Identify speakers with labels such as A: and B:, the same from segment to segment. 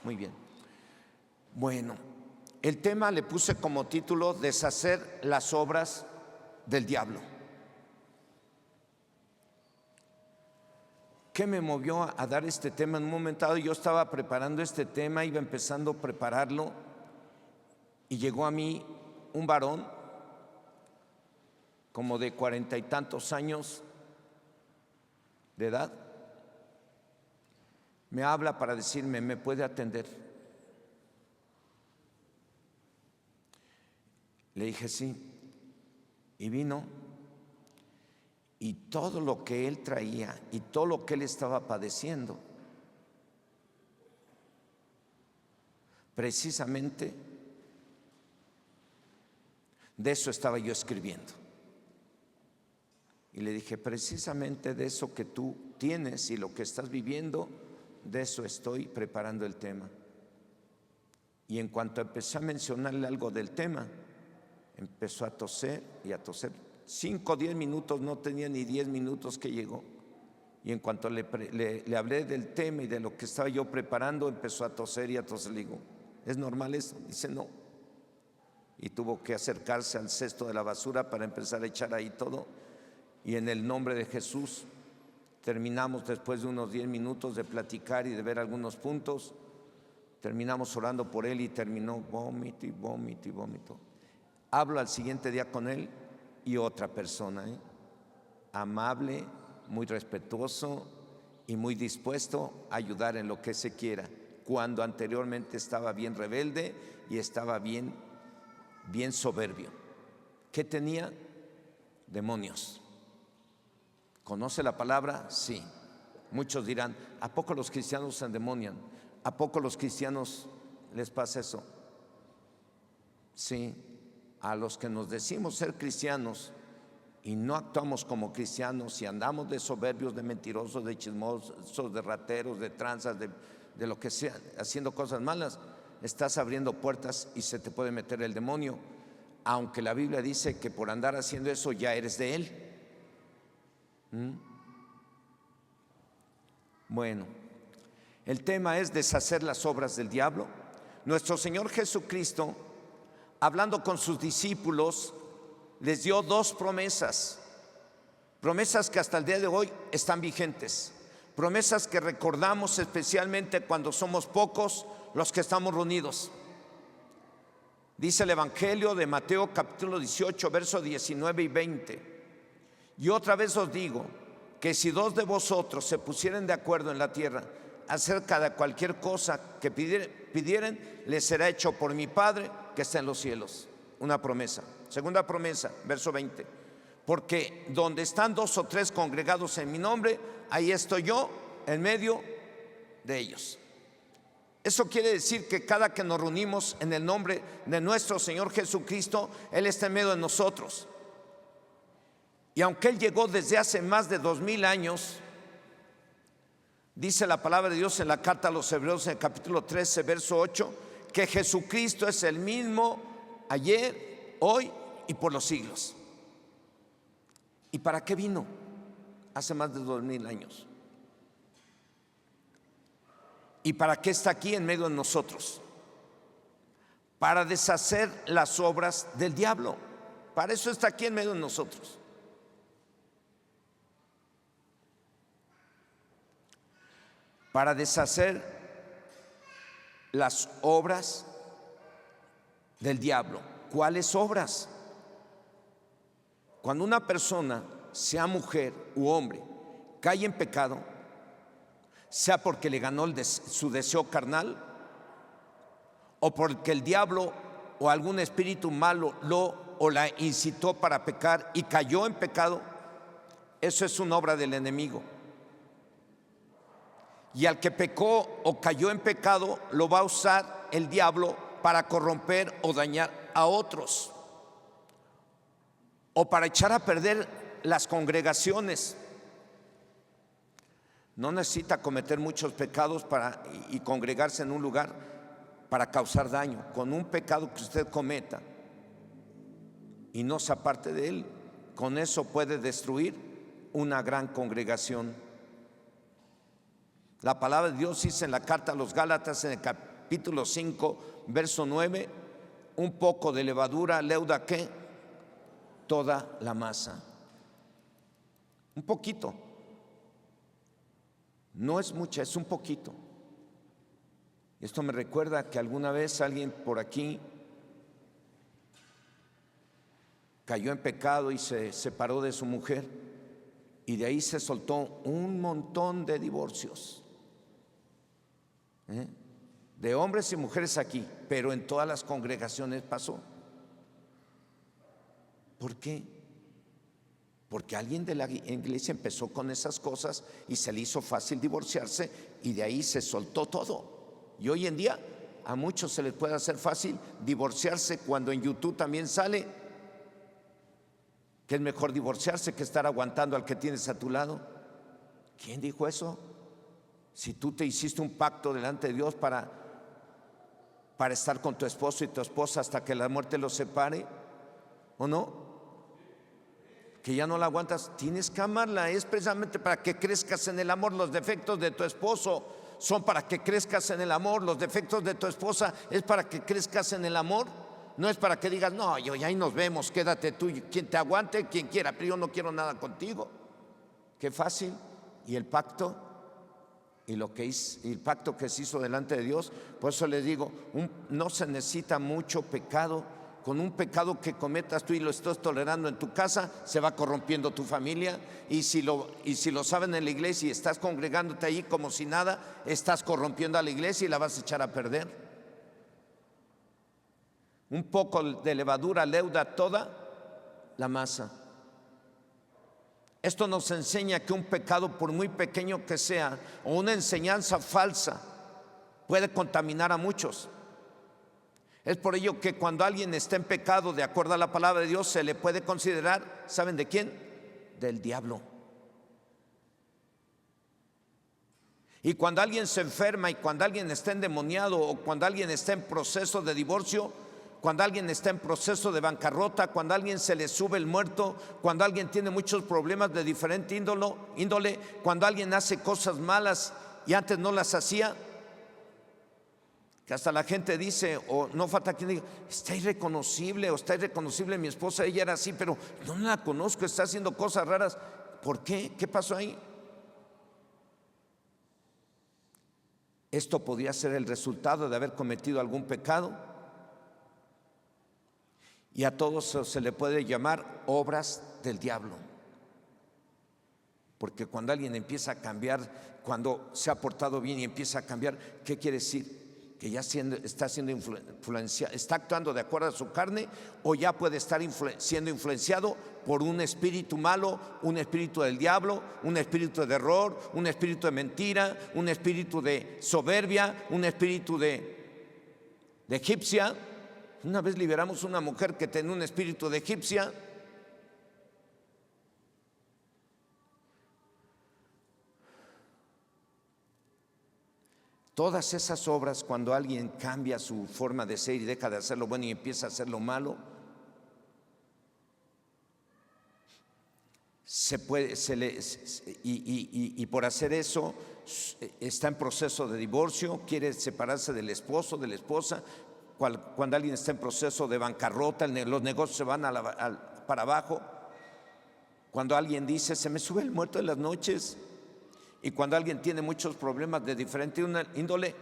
A: Muy bien. Bueno, el tema le puse como título: deshacer las obras del diablo. ¿Qué me movió a dar este tema? En un momento dado yo estaba preparando este tema, iba empezando a prepararlo, y llegó a mí un varón como de 40 y tantos años de edad. Me habla para decirme: ¿me puede atender? Le dije sí, y vino, y todo lo que él traía y todo lo que él estaba padeciendo, precisamente de eso estaba yo escribiendo. Y le dije: precisamente de eso que tú tienes y lo que estás viviendo, de eso estoy preparando el tema. Y en cuanto empecé a mencionarle algo del tema, empezó a toser y a toser. 5 o 10 minutos, no tenía ni 10 minutos que llegó. Y en cuanto le hablé del tema y de lo que estaba yo preparando, empezó a toser y a toser. Le digo: ¿es normal eso? Dice: no. Y tuvo que acercarse al cesto de la basura para empezar a echar ahí todo. Y en el nombre de Jesús terminamos, después de unos 10 minutos de platicar y de ver algunos puntos, terminamos orando por él y terminó vómito y vómito y vómito. Hablo al siguiente día con él y otra persona, amable, muy respetuoso y muy dispuesto a ayudar en lo que se quiera, cuando anteriormente estaba bien rebelde y estaba bien soberbio. ¿Qué tenía? Demonios. ¿Conoce la palabra? Sí. Muchos dirán: ¿a poco los cristianos se endemonian? ¿A poco los cristianos les pasa eso? Sí. A los que nos decimos ser cristianos y no actuamos como cristianos y andamos de soberbios, de mentirosos, de chismosos, de rateros, de tranzas, de lo que sea, haciendo cosas malas, estás abriendo puertas y se te puede meter el demonio, aunque la Biblia dice que por andar haciendo eso ya eres de él. Bueno, el tema es deshacer las obras del diablo. Nuestro Señor Jesucristo, hablando con sus discípulos, les dio 2 promesas que hasta el día de hoy están vigentes, promesas que recordamos especialmente cuando somos pocos los que estamos reunidos. Dice el Evangelio de Mateo capítulo 18, versos 19 y 20: y otra vez os digo que si 2 de vosotros se pusieren de acuerdo en la tierra acerca de cualquier cosa que pidieren, les será hecho por mi Padre que está en los cielos. Una promesa. Segunda promesa, verso 20: porque donde están 2 o 3 congregados en mi nombre, ahí estoy yo en medio de ellos. Eso quiere decir que cada que nos reunimos en el nombre de nuestro Señor Jesucristo, Él está en medio de nosotros. Y aunque Él llegó desde hace más de 2000 años, dice la palabra de Dios en la carta a los Hebreos, en el capítulo 13, verso 8, que Jesucristo es el mismo ayer, hoy y por los siglos. ¿Y para qué vino hace más de 2000 años? ¿Y para qué está aquí en medio de nosotros? Para deshacer las obras del diablo. Para eso está aquí en medio de nosotros. Para deshacer las obras del diablo. ¿Cuáles obras? Cuando una persona, sea mujer u hombre, cae en pecado, sea porque le ganó su deseo carnal, o porque el diablo o algún espíritu malo o la incitó para pecar y cayó en pecado, eso es una obra del enemigo. Y al que pecó o cayó en pecado, lo va a usar el diablo para corromper o dañar a otros, o para echar a perder las congregaciones. No necesita cometer muchos pecados y congregarse en un lugar para causar daño. Con un pecado que usted cometa y no se aparte de él, con eso puede destruir una gran congregación. La palabra de Dios dice en la carta a los Gálatas, en el capítulo 5, verso 9, un poco de levadura leuda ¿qué? Toda la masa. Un poquito. No es mucha, es un poquito. Esto me recuerda que alguna vez alguien por aquí cayó en pecado y se separó de su mujer, y de ahí se soltó un montón de divorcios, de hombres y mujeres aquí, pero en todas las congregaciones pasó. ¿Por qué? Porque alguien de la iglesia empezó con esas cosas y se le hizo fácil divorciarse, y de ahí se soltó todo. Y hoy en día a muchos se les puede hacer fácil divorciarse, cuando en YouTube también sale que es mejor divorciarse que estar aguantando al que tienes a tu lado. ¿Quién dijo eso? Si tú te hiciste un pacto delante de Dios para estar con tu esposo y tu esposa hasta que la muerte los separe, ¿o no? Que ya no la aguantas, tienes que amarla. Es precisamente para que crezcas en el amor. Los defectos de tu esposo son para que crezcas en el amor. Los defectos de tu esposa es para que crezcas en el amor. No es para que digas, no, yo ya ahí nos vemos, quédate tú, quien te aguante, quien quiera, pero yo no quiero nada contigo. Qué fácil. Y el pacto, y el pacto que se hizo delante de Dios. Por eso les digo, no se necesita mucho pecado. Con un pecado que cometas tú y lo estás tolerando en tu casa, se va corrompiendo tu familia. Y si lo saben en la iglesia y estás congregándote ahí como si nada, estás corrompiendo a la iglesia y la vas a echar a perder. Un poco de levadura leuda toda la masa. Esto nos enseña que un pecado, por muy pequeño que sea, o una enseñanza falsa, puede contaminar a muchos. Es por ello que cuando alguien está en pecado, de acuerdo a la palabra de Dios, se le puede considerar, ¿saben de quién? Del diablo. Y cuando alguien se enferma, y cuando alguien está endemoniado, o cuando alguien está en proceso de divorcio, cuando alguien está en proceso de bancarrota, cuando a alguien se le sube el muerto, cuando alguien tiene muchos problemas de diferente índole, cuando alguien hace cosas malas y antes no las hacía, que hasta la gente dice, o no falta quien diga, está irreconocible, o está irreconocible mi esposa, ella era así, pero no la conozco, está haciendo cosas raras. ¿Por qué? ¿Qué pasó ahí? Esto podría ser el resultado de haber cometido algún pecado. Y a todos se le puede llamar obras del diablo. Porque cuando alguien empieza a cambiar, cuando se ha portado bien y empieza a cambiar, ¿qué quiere decir? Que ya está siendo influenciado, está actuando de acuerdo a su carne, o ya puede estar siendo influenciado por un espíritu malo, un espíritu del diablo, un espíritu de error, un espíritu de mentira, un espíritu de soberbia, un espíritu de egipcia. Una vez liberamos una mujer que tenía un espíritu de egipcia. Todas esas obras, cuando alguien cambia su forma de ser y deja de hacer lo bueno y empieza a hacer lo malo, y por hacer eso está en proceso de divorcio, quiere separarse del esposo, de la esposa. Cuando alguien está en proceso de bancarrota, los negocios se van para abajo. Cuando alguien dice, se me sube el muerto en las noches. Y cuando alguien tiene muchos problemas de diferente índole,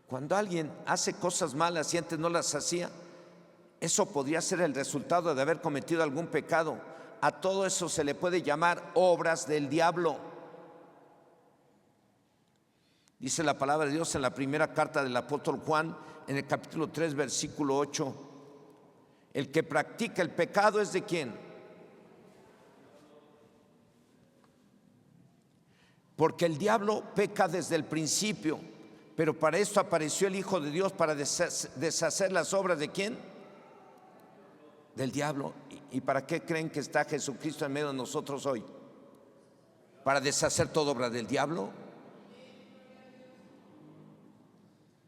A: cuando alguien hace cosas malas y antes no las hacía, eso podría ser el resultado de haber cometido algún pecado. A todo eso se le puede llamar obras del diablo. Dice la palabra de Dios en la primera carta del apóstol Juan, en el capítulo 3, versículo 8, el que practica el pecado es de ¿quién? Porque el diablo peca desde el principio, pero para esto apareció el Hijo de Dios, para deshacer las obras de ¿quién? Del diablo. ¿Y para qué creen que está Jesucristo en medio de nosotros hoy? ¿Para deshacer toda obra del diablo?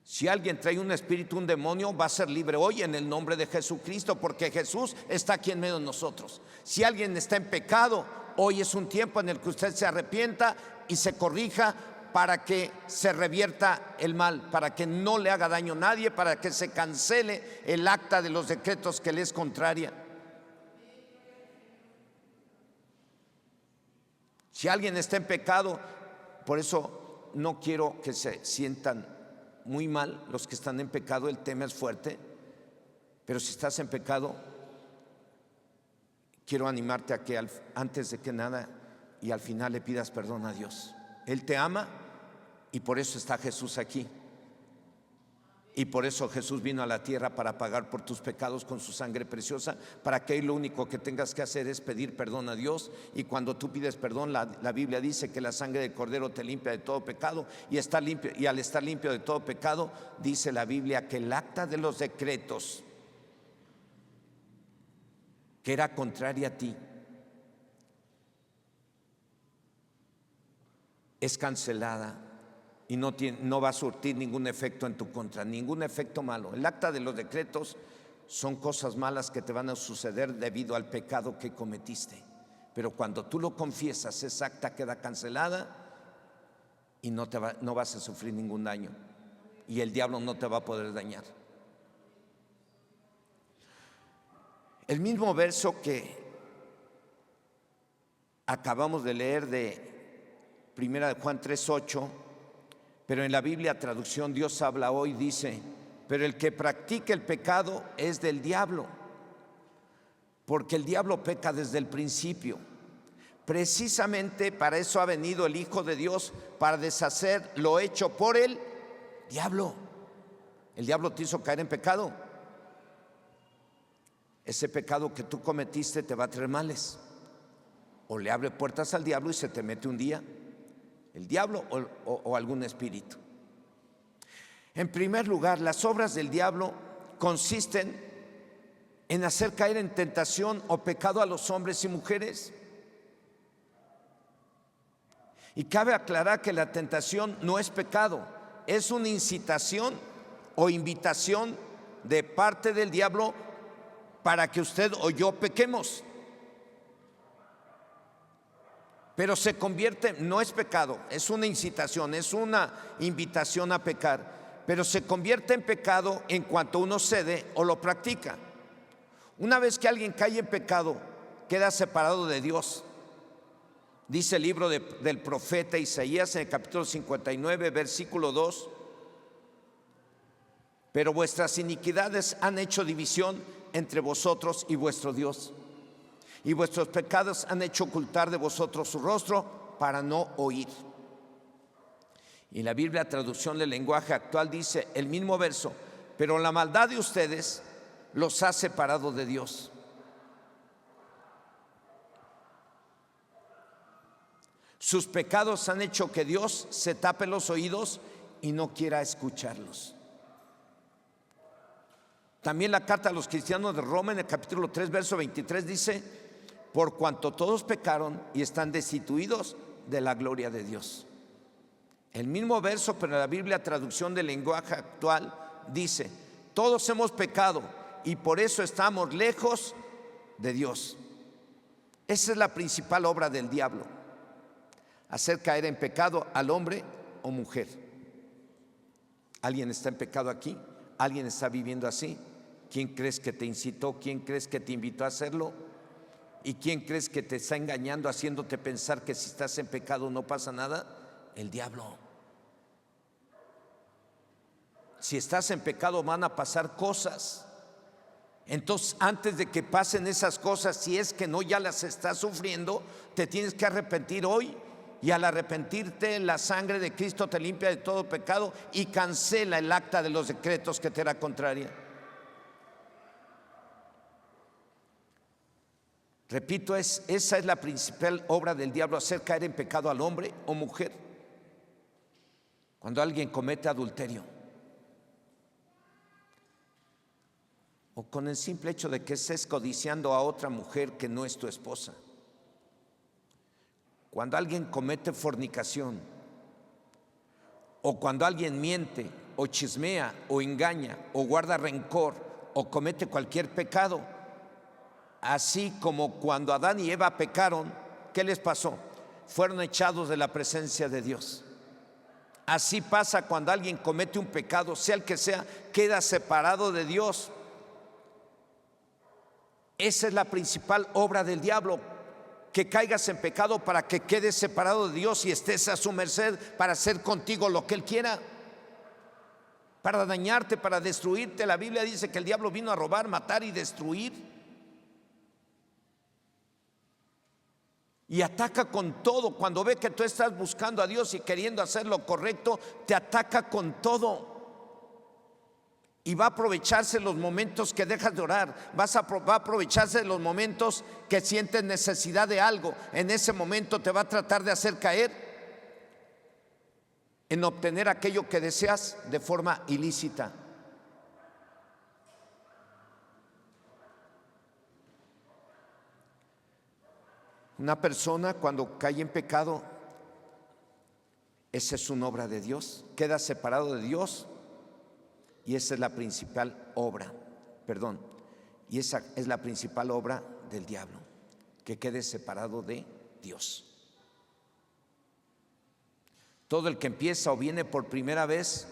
A: Si alguien trae un espíritu, un demonio, va a ser libre hoy en el nombre de Jesucristo, porque Jesús está aquí en medio de nosotros. Si alguien está en pecado, hoy es un tiempo en el que usted se arrepienta y se corrija para que se revierta el mal, para que no le haga daño a nadie, para que se cancele el acta de los decretos que le es contraria. Si alguien está en pecado, por eso no quiero que se sientan muy mal los que están en pecado, el tema es fuerte, pero si estás en pecado, quiero animarte a que antes de que nada y al final le pidas perdón a Dios. Él te ama y por eso está Jesús aquí. Y por eso Jesús vino a la tierra, para pagar por tus pecados con su sangre preciosa, para que lo único que tengas que hacer es pedir perdón a Dios. Y cuando tú pides perdón, la Biblia dice que la sangre del Cordero te limpia de todo pecado, y está limpio, y al estar limpio de todo pecado, dice la Biblia que el acta de los decretos que era contraria a ti es cancelada y no va a surtir ningún efecto en tu contra, ningún efecto malo. El acta de los decretos son cosas malas que te van a suceder debido al pecado que cometiste, pero cuando tú lo confiesas, esa acta queda cancelada y no vas a sufrir ningún daño, y el diablo no te va a poder dañar. El mismo verso que acabamos de leer de 1 Juan 3:8, pero en la Biblia traducción Dios habla hoy, dice: pero el que practica el pecado es del diablo, porque el diablo peca desde el principio. Precisamente para eso ha venido el Hijo de Dios, para deshacer lo hecho por el diablo. El diablo te hizo caer en pecado. Ese pecado que tú cometiste te va a traer males. O le abre puertas al diablo y se te mete un día el diablo o algún espíritu. En primer lugar, las obras del diablo consisten en hacer caer en tentación o pecado a los hombres y mujeres. Y cabe aclarar que la tentación no es pecado, es una incitación o invitación de parte del diablo para que usted o yo pequemos. Pero se convierte, no es pecado, es una incitación, es una invitación a pecar, pero se convierte en pecado en cuanto uno cede o lo practica. Una vez que alguien cae en pecado, queda separado de Dios. Dice el libro del profeta Isaías en el capítulo 59, versículo 2: pero vuestras iniquidades han hecho división entre vosotros y vuestro Dios, y vuestros pecados han hecho ocultar de vosotros su rostro para no oír. Y la Biblia, traducción del lenguaje actual, dice el mismo verso: pero la maldad de ustedes los ha separado de Dios. Sus pecados han hecho que Dios se tape los oídos y no quiera escucharlos. También la carta a los cristianos de Roma, en el capítulo 3, verso 23, dice: por cuanto todos pecaron y están destituidos de la gloria de Dios. El mismo verso, pero en la Biblia, traducción del lenguaje actual, dice: todos hemos pecado y por eso estamos lejos de Dios. Esa es la principal obra del diablo: hacer caer en pecado al hombre o mujer. ¿Alguien está en pecado aquí? ¿Alguien está viviendo así? ¿Quién crees que te incitó? ¿Quién crees que te invitó a hacerlo? ¿Y quién crees que te está engañando, haciéndote pensar que si estás en pecado no pasa nada? El diablo. Si estás en pecado van a pasar cosas. Entonces, antes de que pasen esas cosas, si es que no ya las estás sufriendo, te tienes que arrepentir hoy. Y al arrepentirte, la sangre de Cristo te limpia de todo pecado y cancela el acta de los decretos que te era contraria. Repito, esa es la principal obra del diablo: hacer caer en pecado al hombre o mujer. Cuando alguien comete adulterio, o con el simple hecho de que estés codiciando a otra mujer que no es tu esposa. Cuando alguien comete fornicación, o cuando alguien miente, o chismea, o engaña, o guarda rencor, o comete cualquier pecado. Así como cuando Adán y Eva pecaron, ¿qué les pasó? Fueron echados de la presencia de Dios. Así pasa cuando alguien comete un pecado, sea el que sea, queda separado de Dios. Esa es la principal obra del diablo, que caigas en pecado para que quedes separado de Dios y estés a su merced para hacer contigo lo que Él quiera, para dañarte, para destruirte. La Biblia dice que el diablo vino a robar, matar y destruir. Y ataca con todo. Cuando ve que tú estás buscando a Dios y queriendo hacer lo correcto, te ataca con todo. Y va a aprovecharse los momentos que dejas de orar. Va a aprovecharse los momentos que sientes necesidad de algo. En ese momento te va a tratar de hacer caer en obtener aquello que deseas de forma ilícita. Una persona cuando cae en pecado, esa es una obra de Dios, queda separado de Dios, y esa es la principal obra, y esa es la principal obra del diablo, que quede separado de Dios. Todo el que empieza o viene por primera vez,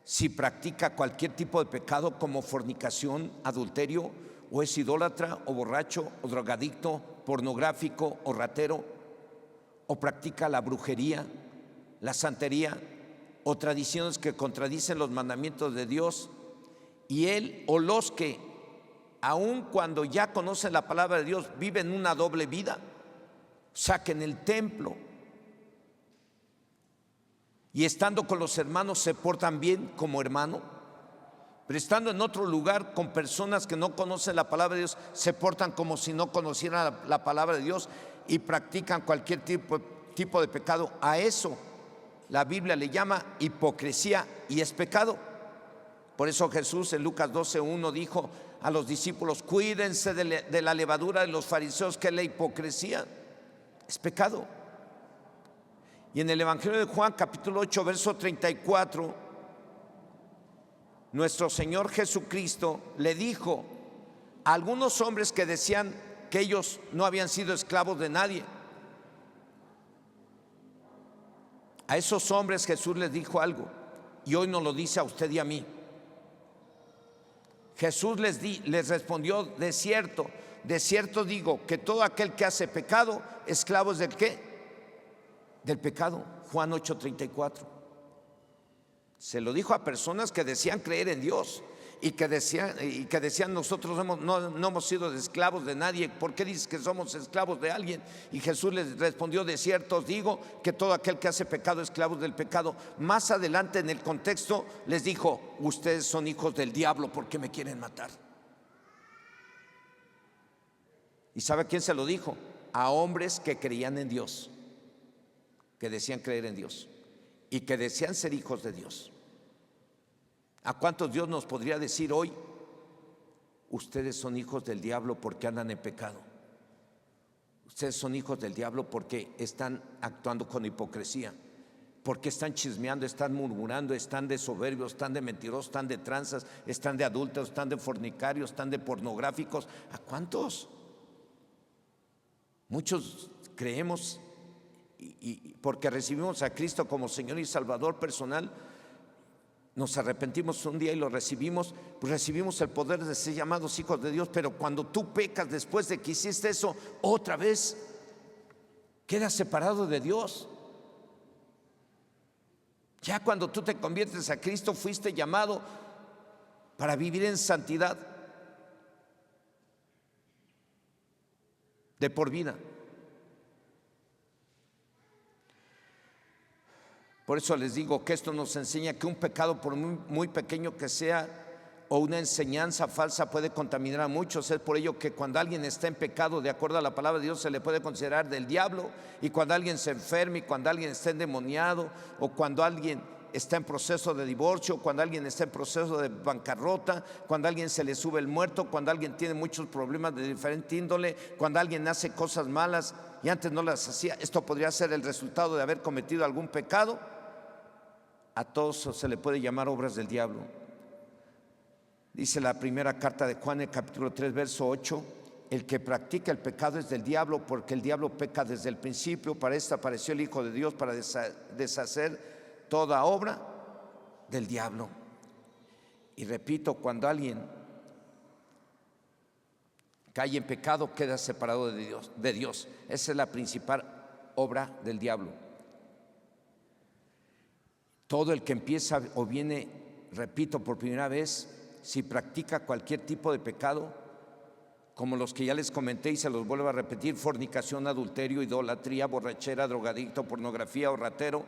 A: si practica cualquier tipo de pecado como fornicación, adulterio, o es idólatra, o borracho, o drogadicto, pornográfico o ratero, o practica la brujería, la santería o tradiciones que contradicen los mandamientos de Dios, y él o los que, aun cuando ya conocen la palabra de Dios, viven una doble vida, o sea que en el templo y estando con los hermanos se portan bien como hermano, pero estando en otro lugar con personas que no conocen la palabra de Dios, se portan como si no conocieran la palabra de Dios y practican cualquier tipo de pecado. A eso la Biblia le llama hipocresía y es pecado. Por eso Jesús en Lucas 12:1 dijo a los discípulos: cuídense de la levadura de los fariseos, que es la hipocresía, es pecado. Y en el Evangelio de Juan capítulo 8 verso 34, nuestro Señor Jesucristo le dijo a algunos hombres que decían que ellos no habían sido esclavos de nadie. A esos hombres Jesús les dijo algo, y hoy nos lo dice a usted y a mí. Jesús les respondió: de cierto digo que todo aquel que hace pecado, esclavo es ¿del qué? Del pecado. Juan 8:34. Se lo dijo a personas que decían creer en Dios y que decían nosotros no hemos sido esclavos de nadie. ¿Por qué dices que somos esclavos de alguien? Y Jesús les respondió: de cierto os digo que todo aquel que hace pecado es esclavo del pecado. Más adelante en el contexto les dijo: ustedes son hijos del diablo porque me quieren matar. ¿Y sabe a quién se lo dijo? A hombres que creían en Dios, que decían creer en Dios y que desean ser hijos de Dios. ¿A cuántos Dios nos podría decir hoy: ustedes son hijos del diablo porque andan en pecado? Ustedes son hijos del diablo porque están actuando con hipocresía, porque están chismeando, están murmurando, están de soberbios, están de mentirosos, están de tranzas, están de adúlteros, están de fornicarios, están de pornográficos. ¿A cuántos? Muchos creemos y porque recibimos a Cristo como Señor y Salvador personal, nos arrepentimos un día y lo recibimos, pues recibimos el poder de ser llamados hijos de Dios. Pero cuando tú pecas después de que hiciste eso, otra vez quedas separado de Dios. Ya cuando tú te conviertes a Cristo, fuiste llamado para vivir en santidad de por vida. Por eso les digo que esto nos enseña que un pecado, por muy pequeño que sea, o una enseñanza falsa, puede contaminar a muchos. Es por ello que cuando alguien está en pecado, de acuerdo a la palabra de Dios, se le puede considerar del diablo. Y cuando alguien se enferma, y cuando alguien está endemoniado, o cuando alguien está en proceso de divorcio, cuando alguien está en proceso de bancarrota, cuando a alguien se le sube el muerto, cuando alguien tiene muchos problemas de diferente índole, cuando alguien hace cosas malas y antes no las hacía, esto podría ser el resultado de haber cometido algún pecado. A todos se le puede llamar obras del diablo. Dice la primera carta de Juan, el capítulo 3, verso 8: el que practica el pecado es del diablo, porque el diablo peca desde el principio. Para esto apareció el Hijo de Dios, para deshacer toda obra del diablo. Y repito, cuando alguien cae en pecado, queda separado de Dios. Esa es la principal obra del diablo. Todo el que empieza o viene, repito por primera vez, si practica cualquier tipo de pecado, como los que ya les comenté y se los vuelvo a repetir: fornicación, adulterio, idolatría, borrachera, drogadicto, pornografía o ratero,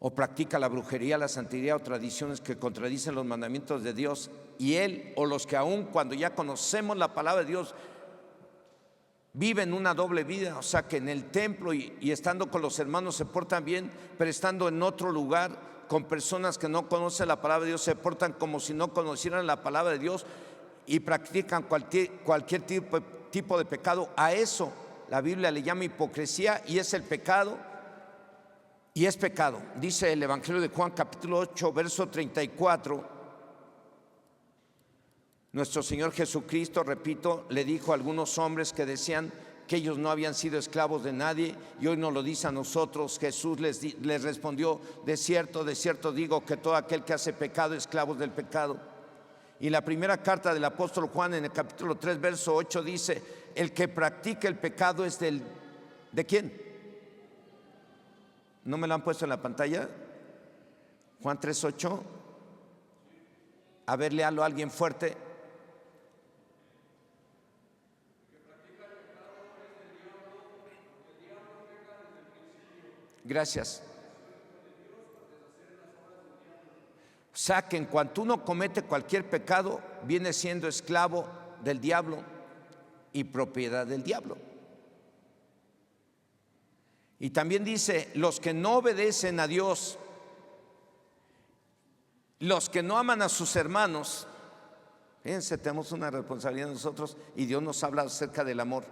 A: o practica la brujería, la santería o tradiciones que contradicen los mandamientos de Dios, y él o los que aún cuando ya conocemos la palabra de Dios viven una doble vida, o sea que en el templo y estando con los hermanos se portan bien, pero estando en otro lugar con personas que no conocen la palabra de Dios se portan como si no conocieran la palabra de Dios y practican cualquier tipo de pecado. A eso la Biblia le llama hipocresía, y es el pecado, y es pecado. Dice el Evangelio de Juan capítulo 8 verso 34, nuestro Señor Jesucristo, repito, le dijo a algunos hombres que decían que ellos no habían sido esclavos de nadie, y hoy nos lo dice a nosotros. Jesús les respondió: de cierto digo que todo aquel que hace pecado es esclavo del pecado. Y la primera carta del apóstol Juan en el capítulo 3 verso 8 dice: el que practica el pecado es ¿de quién? ¿No me lo han puesto en la pantalla? Juan 3:8. A ver, léalo a alguien fuerte. Gracias. O sea que en cuanto uno comete cualquier pecado, viene siendo esclavo del diablo y propiedad del diablo. Y también dice: los que no obedecen a Dios, los que no aman a sus hermanos. Fíjense, tenemos una responsabilidad nosotros, y Dios nos habla acerca del amor.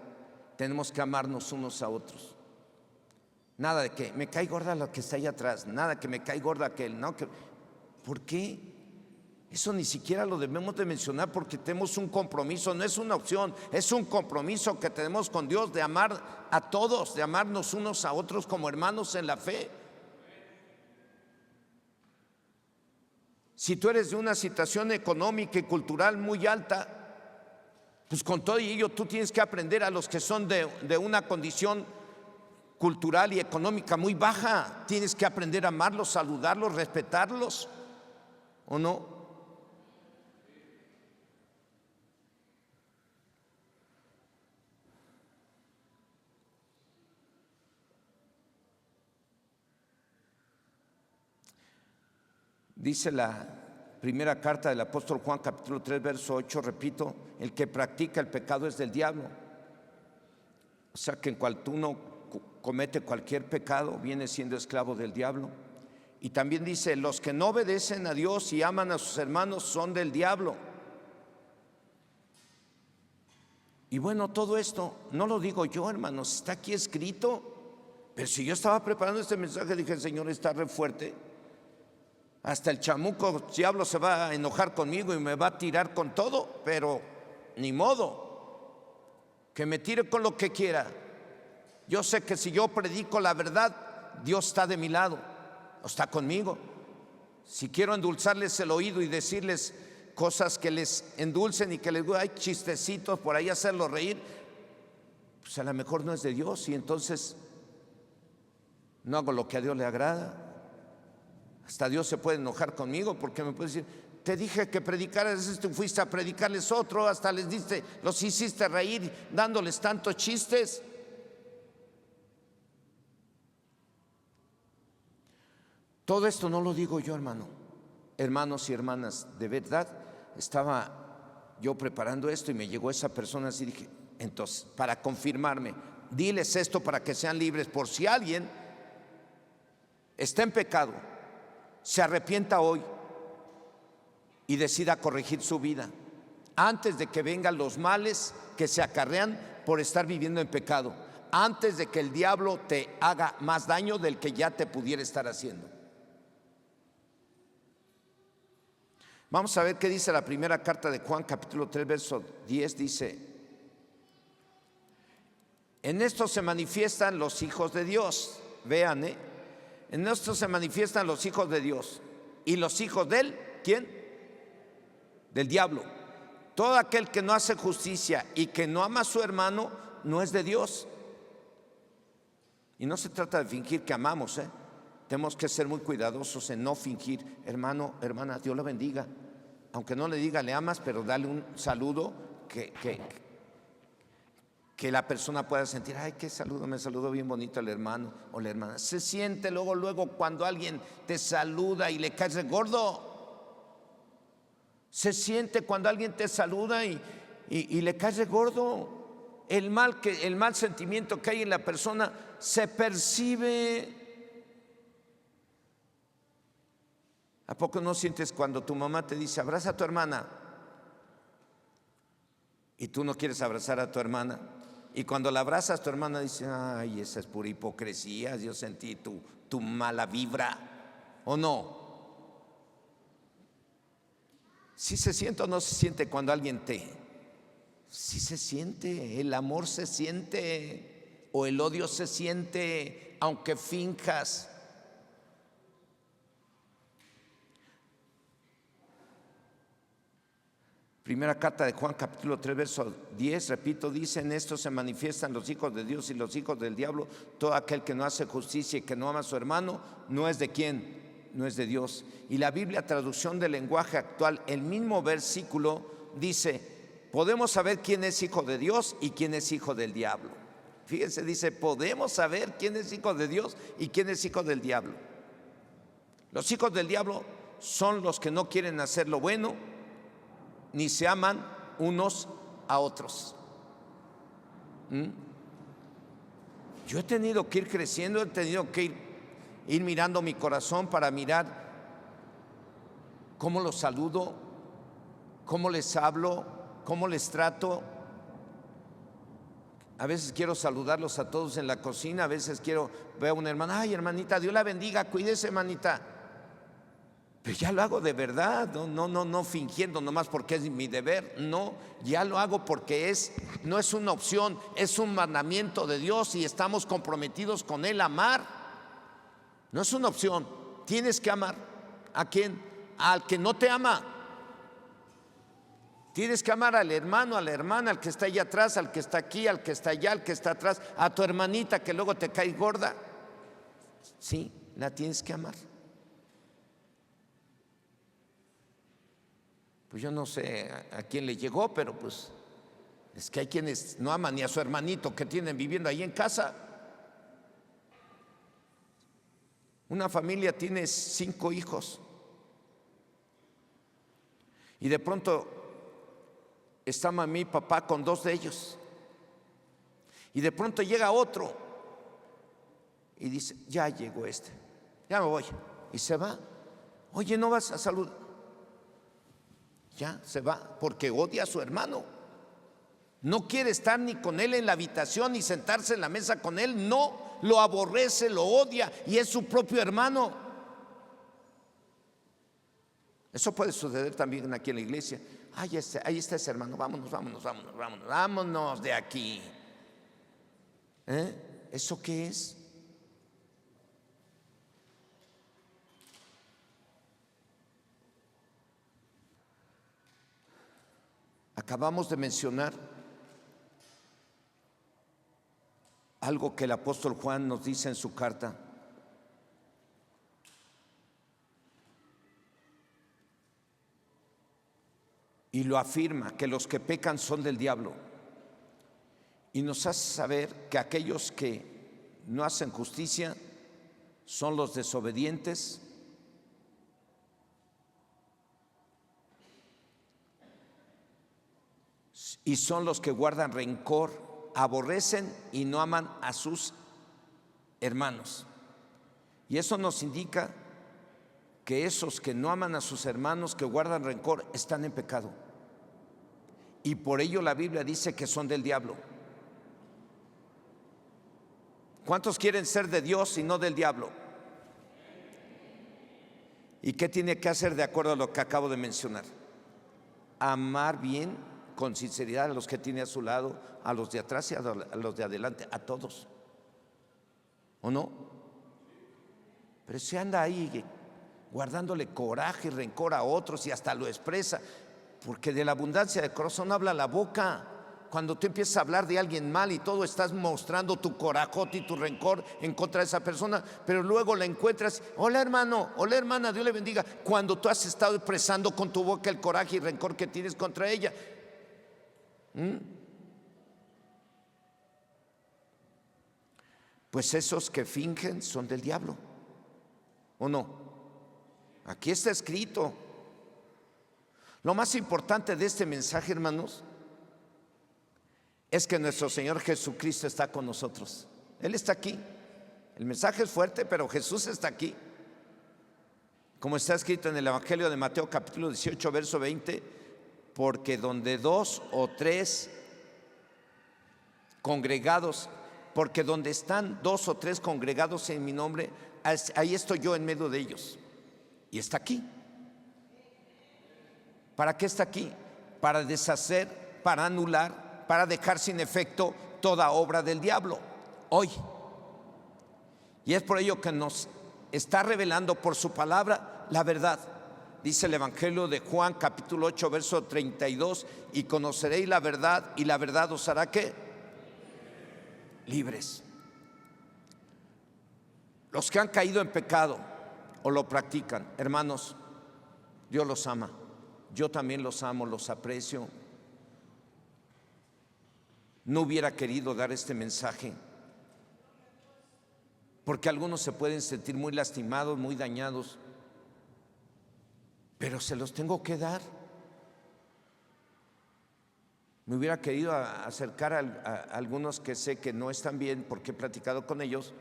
A: Tenemos que amarnos unos a otros. Nada de que me cae gorda lo que está ahí atrás, nada que me cae gorda aquel, no, ¿por qué? Eso ni siquiera lo debemos de mencionar, porque tenemos un compromiso, no es una opción, es un compromiso que tenemos con Dios de amar a todos, de amarnos unos a otros como hermanos en la fe. Si tú eres de una situación económica y cultural muy alta, pues con todo ello tú tienes que aprender a los que son de una condición cultural y económica muy baja. Tienes que aprender a amarlos, saludarlos, respetarlos, ¿o no? Dice la primera carta del apóstol Juan capítulo 3 verso 8, repito: el que practica el pecado es del diablo. O sea que en cuanto uno comete cualquier pecado, viene siendo esclavo del diablo. Y también dice: los que no obedecen a Dios y aman a sus hermanos son del diablo. Y bueno, todo esto no lo digo yo, hermanos, está aquí escrito. Pero si yo estaba preparando este mensaje, dije: el Señor está re fuerte. Hasta el chamuco diablo se va a enojar conmigo y me va a tirar con todo, pero ni modo, que me tire con lo que quiera. Yo sé que si yo predico la verdad, Dios está de mi lado, está conmigo. Si quiero endulzarles el oído y decirles cosas que les endulcen y que les hay chistecitos por ahí, hacerlos reír, pues a lo mejor no es de Dios, y entonces no hago lo que a Dios le agrada. Hasta Dios se puede enojar conmigo, porque me puede decir: te dije que predicaras esto, fuiste a predicarles otro, hasta los hiciste reír dándoles tantos chistes. Todo esto no lo digo yo, hermanos y hermanas, de verdad estaba yo preparando esto y me llegó esa persona así, dije: entonces, para confirmarme, diles esto para que sean libres. Por si alguien está en pecado, se arrepienta hoy y decida corregir su vida antes de que vengan los males que se acarrean por estar viviendo en pecado, antes de que el diablo te haga más daño del que ya te pudiera estar haciendo. Vamos a ver qué dice la primera carta de Juan capítulo 3 verso 10. Dice: en esto se manifiestan los hijos de Dios. Vean, En esto se manifiestan los hijos de Dios y los hijos de él, ¿quién? Del diablo. Todo aquel que no hace justicia y que no ama a su hermano no es de Dios. Y no se trata de fingir que amamos, Tenemos que ser muy cuidadosos en no fingir. Hermano, hermana, Dios lo bendiga. Aunque no le diga le amas, pero dale un saludo que la persona pueda sentir, ay, qué saludo, me saludó bien bonito el hermano o la hermana. Se siente luego cuando alguien te saluda y le caes gordo. Se siente cuando alguien te saluda y le caes gordo. El mal sentimiento que hay en la persona se percibe. ¿A poco no sientes cuando tu mamá te dice, abraza a tu hermana? Y tú no quieres abrazar a tu hermana. Y cuando la abrazas, tu hermana dice, ay, esa es pura hipocresía, yo sentí tu mala vibra. ¿O no? ¿Sí se siente o no se siente cuando alguien sí se siente, el amor se siente o el odio se siente, aunque finjas? Primera carta de Juan, capítulo 3, verso 10, repito, dice, en esto se manifiestan los hijos de Dios y los hijos del diablo. Todo aquel que no hace justicia y que no ama a su hermano, no es de quién, no es de Dios. Y la Biblia, traducción del lenguaje actual, el mismo versículo dice, podemos saber quién es hijo de Dios y quién es hijo del diablo. Fíjense, dice, podemos saber quién es hijo de Dios y quién es hijo del diablo. Los hijos del diablo son los que no quieren hacer lo bueno, ni se aman unos a otros. Yo he tenido que ir creciendo, he tenido que ir mirando mi corazón para mirar cómo los saludo, cómo les hablo, cómo les trato. A veces quiero saludarlos a todos en la cocina, a veces veo a una hermana, ay, hermanita, Dios la bendiga, cuídese, hermanita. Pero ya lo hago de verdad, no fingiendo nomás porque es mi deber, no, ya lo hago porque no es una opción, es un mandamiento de Dios y estamos comprometidos con Él, amar. No es una opción, tienes que amar. ¿A quién? Al que no te ama. Tienes que amar al hermano, a la hermana, al que está allá atrás, al que está aquí, al que está allá, al que está atrás, a tu hermanita que luego te cae gorda. Sí, la tienes que amar. Pues yo no sé a quién le llegó, pero pues es que hay quienes no aman ni a su hermanito que tienen viviendo ahí en casa. Una familia tiene 5 hijos y de pronto está mamá y papá con 2 de ellos y de pronto llega otro y dice, ya llegó ya me voy, y se va. Oye, ¿no vas a saludar? Ya se va porque odia a su hermano. No quiere estar ni con él en la habitación ni sentarse en la mesa con él. No, lo aborrece, lo odia y es su propio hermano. Eso puede suceder también aquí en la iglesia. Ahí está ese hermano, vámonos de aquí. ¿Eso qué es? Acabamos de mencionar algo que el apóstol Juan nos dice en su carta. Y lo afirma, que los que pecan son del diablo. Y nos hace saber que aquellos que no hacen justicia son los desobedientes, y son los que guardan rencor, aborrecen y no aman a sus hermanos. Y eso nos indica que esos que no aman a sus hermanos, que guardan rencor, están en pecado. Y por ello la Biblia dice que son del diablo. ¿Cuántos quieren ser de Dios y no del diablo? ¿Y qué tiene que hacer de acuerdo a lo que acabo de mencionar? Amar bien, con sinceridad, a los que tiene a su lado, a los de atrás y a los de adelante, a todos. ¿O no? Pero se anda ahí guardándole coraje y rencor a otros y hasta lo expresa, porque de la abundancia del corazón habla la boca. Cuando tú empiezas a hablar de alguien mal y todo, estás mostrando tu corajote y tu rencor en contra de esa persona, pero luego la encuentras: hola hermano, hola hermana, Dios le bendiga, cuando tú has estado expresando con tu boca el coraje y rencor que tienes contra ella. Pues esos que fingen son del diablo, ¿o no? Aquí está escrito. Lo más importante de este mensaje, hermanos, es que nuestro Señor Jesucristo está con nosotros. Él está aquí. El mensaje es fuerte, pero Jesús está aquí. Como está escrito en el Evangelio de Mateo capítulo 18, verso 20, porque donde dos o tres congregados, porque donde están dos o tres congregados en mi nombre, ahí estoy yo en medio de ellos. Y está aquí. ¿Para qué está aquí? Para deshacer, para anular, para dejar sin efecto toda obra del diablo hoy. Y es por ello que nos está revelando por su palabra la verdad. Dice el Evangelio de Juan capítulo 8 verso 32: y conoceréis la verdad, y la verdad os hará ¿qué? Libres. Los que han caído en pecado o lo practican, hermanos, Dios los ama. Yo también los amo, los aprecio. No hubiera querido dar este mensaje, porque algunos se pueden sentir muy lastimados, muy dañados, pero se los tengo que dar. Me hubiera querido acercar a algunos que sé que no están bien, porque he platicado con ellos,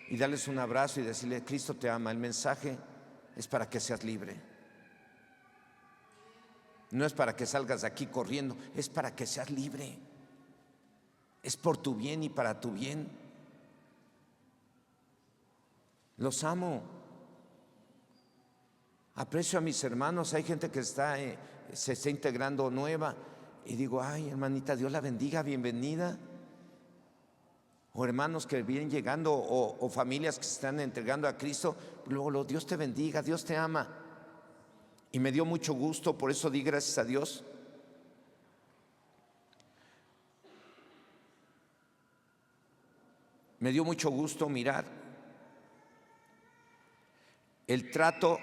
A: y darles un abrazo y decirles: Cristo te ama. El mensaje es para que seas libre. No es para que salgas de aquí corriendo, es para que seas libre. Es por tu bien y para tu bien. Los amo. Aprecio a mis hermanos. Hay gente que se está integrando nueva, y digo: ay, hermanita, Dios la bendiga, bienvenida. O hermanos que vienen llegando, o familias que se están entregando a Cristo. Luego, Dios te bendiga, Dios te ama. Y me dio mucho gusto, por eso di gracias a Dios. Me dio mucho gusto mirar el trato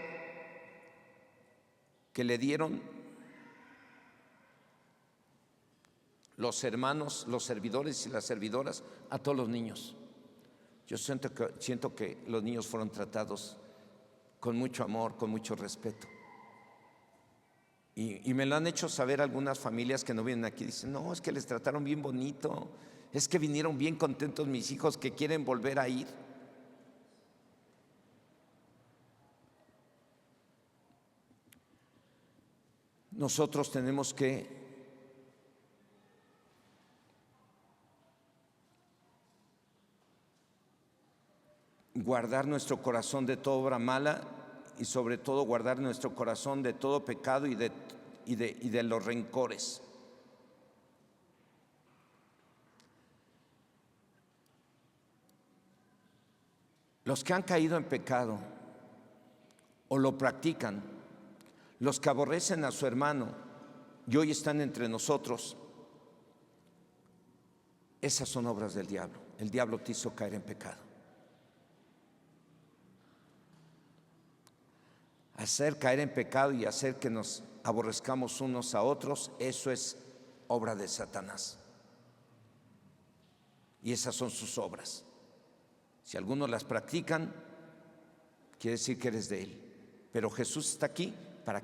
A: que le dieron los hermanos, los servidores y las servidoras a todos los niños. Yo siento que los niños fueron tratados con mucho amor, con mucho respeto. Y me lo han hecho saber algunas familias que no vienen aquí. Dicen: no, es que les trataron bien bonito, es que vinieron bien contentos mis hijos, que quieren volver a ir. Nosotros tenemos que guardar nuestro corazón de toda obra mala, y sobre todo guardar nuestro corazón de todo pecado y de los rencores. Los que han caído en pecado o lo practican, los que aborrecen a su hermano y hoy están entre nosotros, esas son obras del diablo. El diablo te hizo caer en pecado. Hacer caer en pecado y hacer que nos aborrezcamos unos a otros, eso es obra de Satanás. Y esas son sus obras. Si algunos las practican, quiere decir que eres de él. Pero Jesús está aquí para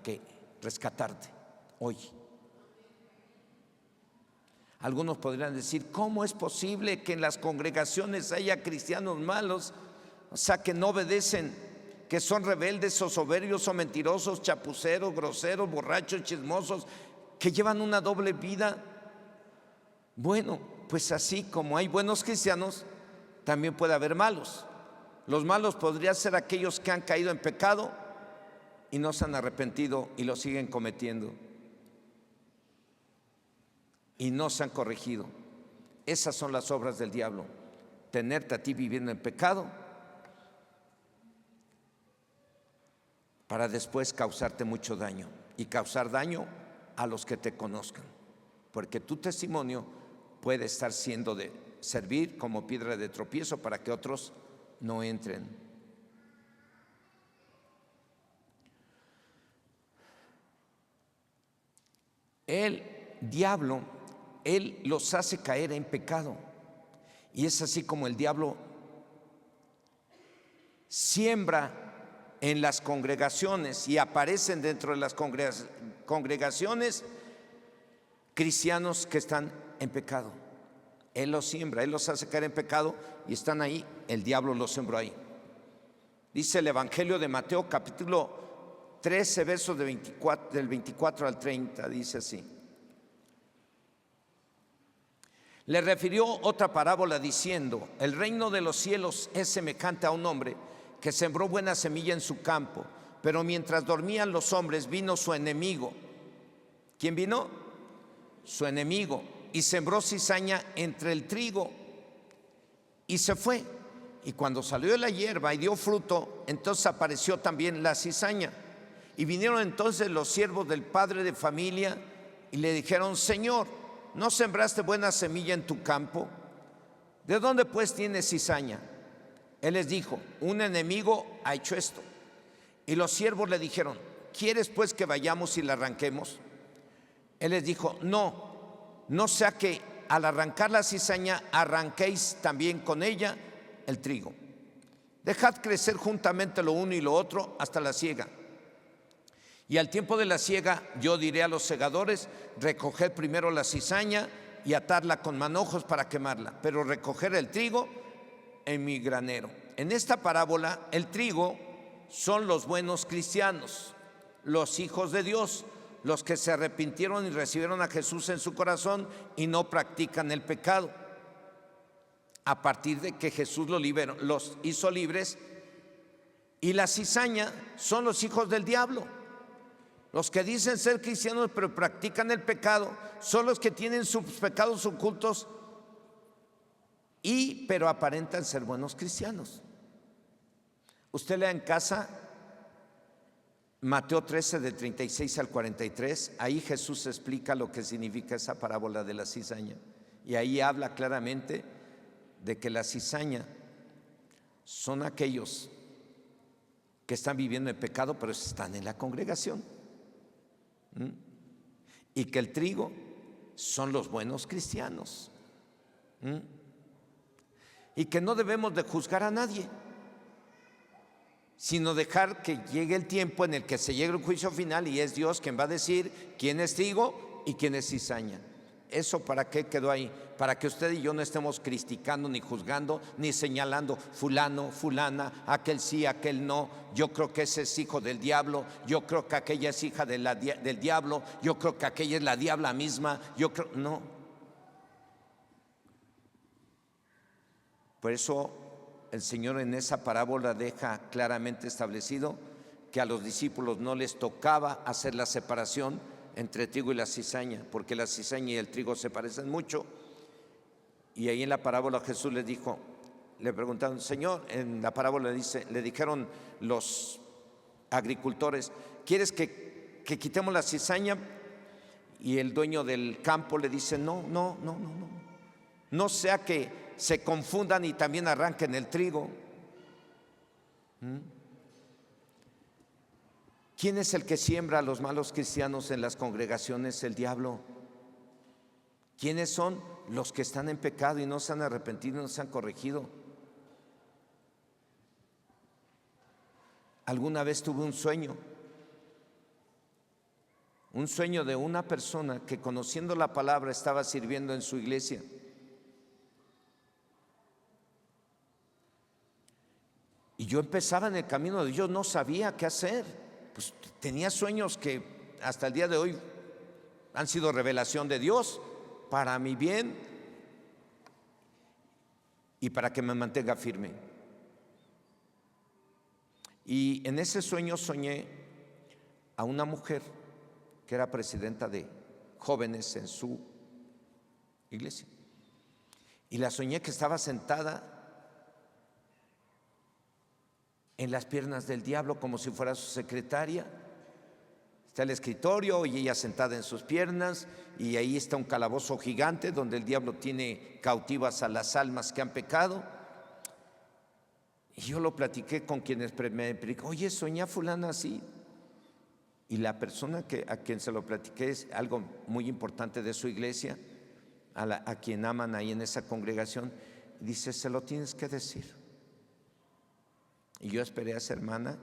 A: rescatarte hoy. Algunos podrían decir: ¿cómo es posible que en las congregaciones haya cristianos malos? O sea, que no obedecen, que son rebeldes o soberbios o mentirosos, chapuceros, groseros, borrachos, chismosos, que llevan una doble vida. Bueno, pues así como hay buenos cristianos, también puede haber malos. Los malos podrían ser aquellos que han caído en pecado y no se han arrepentido y lo siguen cometiendo y no se han corregido. Esas son las obras del diablo: tenerte a ti viviendo en pecado para después causarte mucho daño y causar daño a los que te conozcan, porque tu testimonio puede estar siendo de servir como piedra de tropiezo para que otros no entren. El diablo, él los hace caer en pecado, y es así como el diablo siembra en las congregaciones y aparecen dentro de las congregaciones cristianos que están en pecado. Él los siembra, él los hace caer en pecado y están ahí, el diablo los sembró ahí. Dice el Evangelio de Mateo, capítulo 13, versos del 24 al 30, dice así. Le refirió otra parábola diciendo: el reino de los cielos es semejante a un hombre que sembró buena semilla en su campo, pero mientras dormían los hombres vino su enemigo. ¿Quién vino? Su enemigo, y sembró cizaña entre el trigo y se fue. Y cuando salió la hierba y dio fruto, entonces apareció también la cizaña. Y vinieron entonces los siervos del padre de familia y le dijeron: Señor, ¿no sembraste buena semilla en tu campo? ¿De dónde pues tienes cizaña? Él les dijo: un enemigo ha hecho esto. Y los siervos le dijeron: ¿quieres pues que vayamos y la arranquemos? Él les dijo: no sea que al arrancar la cizaña arranquéis también con ella el trigo. Dejad crecer juntamente lo uno y lo otro hasta la siega. Y al tiempo de la siega yo diré a los segadores: recoged primero la cizaña y atarla con manojos para quemarla, pero recoger el trigo en mi granero. En esta parábola el trigo son los buenos cristianos, los hijos de Dios, los que se arrepintieron y recibieron a Jesús en su corazón y no practican el pecado. A partir de que Jesús los hizo libres. Y la cizaña son los hijos del diablo, los que dicen ser cristianos pero practican el pecado, son los que tienen sus pecados ocultos pero aparentan ser buenos cristianos. Usted lea en casa Mateo 13 de 36 al 43, ahí Jesús explica lo que significa esa parábola de la cizaña, y ahí habla claramente de que la cizaña son aquellos que están viviendo en pecado pero están en la congregación, y que el trigo son los buenos cristianos, y que no debemos de juzgar a nadie, sino dejar que llegue el tiempo en el que se llegue el juicio final y es Dios quien va a decir quién es trigo y quién es cizaña. ¿Eso para qué quedó ahí? Para que usted y yo no estemos criticando, ni juzgando, ni señalando fulano, fulana, aquel sí, aquel no. Yo creo que ese es hijo del diablo, yo creo que aquella es hija del diablo, yo creo que aquella es la diabla misma, no. Por eso el Señor en esa parábola deja claramente establecido que a los discípulos no les tocaba hacer la separación entre trigo y la cizaña, porque la cizaña y el trigo se parecen mucho. Y ahí en la parábola Jesús les dijo, le preguntaron: Señor, en la parábola le dijeron los agricultores: ¿quieres que quitemos la cizaña? Y el dueño del campo le dice: no sea que se confundan y también arranquen el trigo. ¿Quién es el que siembra a los malos cristianos en las congregaciones? El diablo. ¿Quiénes son? Los que están en pecado y no se han arrepentido, no se han corregido. Alguna vez tuve un sueño de una persona que, conociendo la palabra, estaba sirviendo en su iglesia. Y yo empezaba en el camino de Dios, no sabía qué hacer. Pues tenía sueños que hasta el día de hoy han sido revelación de Dios para mi bien y para que me mantenga firme. Y en ese sueño soñé a una mujer que era presidenta de jóvenes en su iglesia. Y la soñé que estaba sentada en las piernas del diablo como si fuera su secretaria. Está el escritorio y ella sentada en sus piernas, y ahí está un calabozo gigante donde el diablo tiene cautivas a las almas que han pecado. Y yo lo platiqué con quienes me predicó: oye, soñé a fulana así. Y la persona a quien se lo platiqué es algo muy importante de su iglesia, a quien aman ahí en esa congregación, dice: se lo tienes que decir. Y yo esperé a esa hermana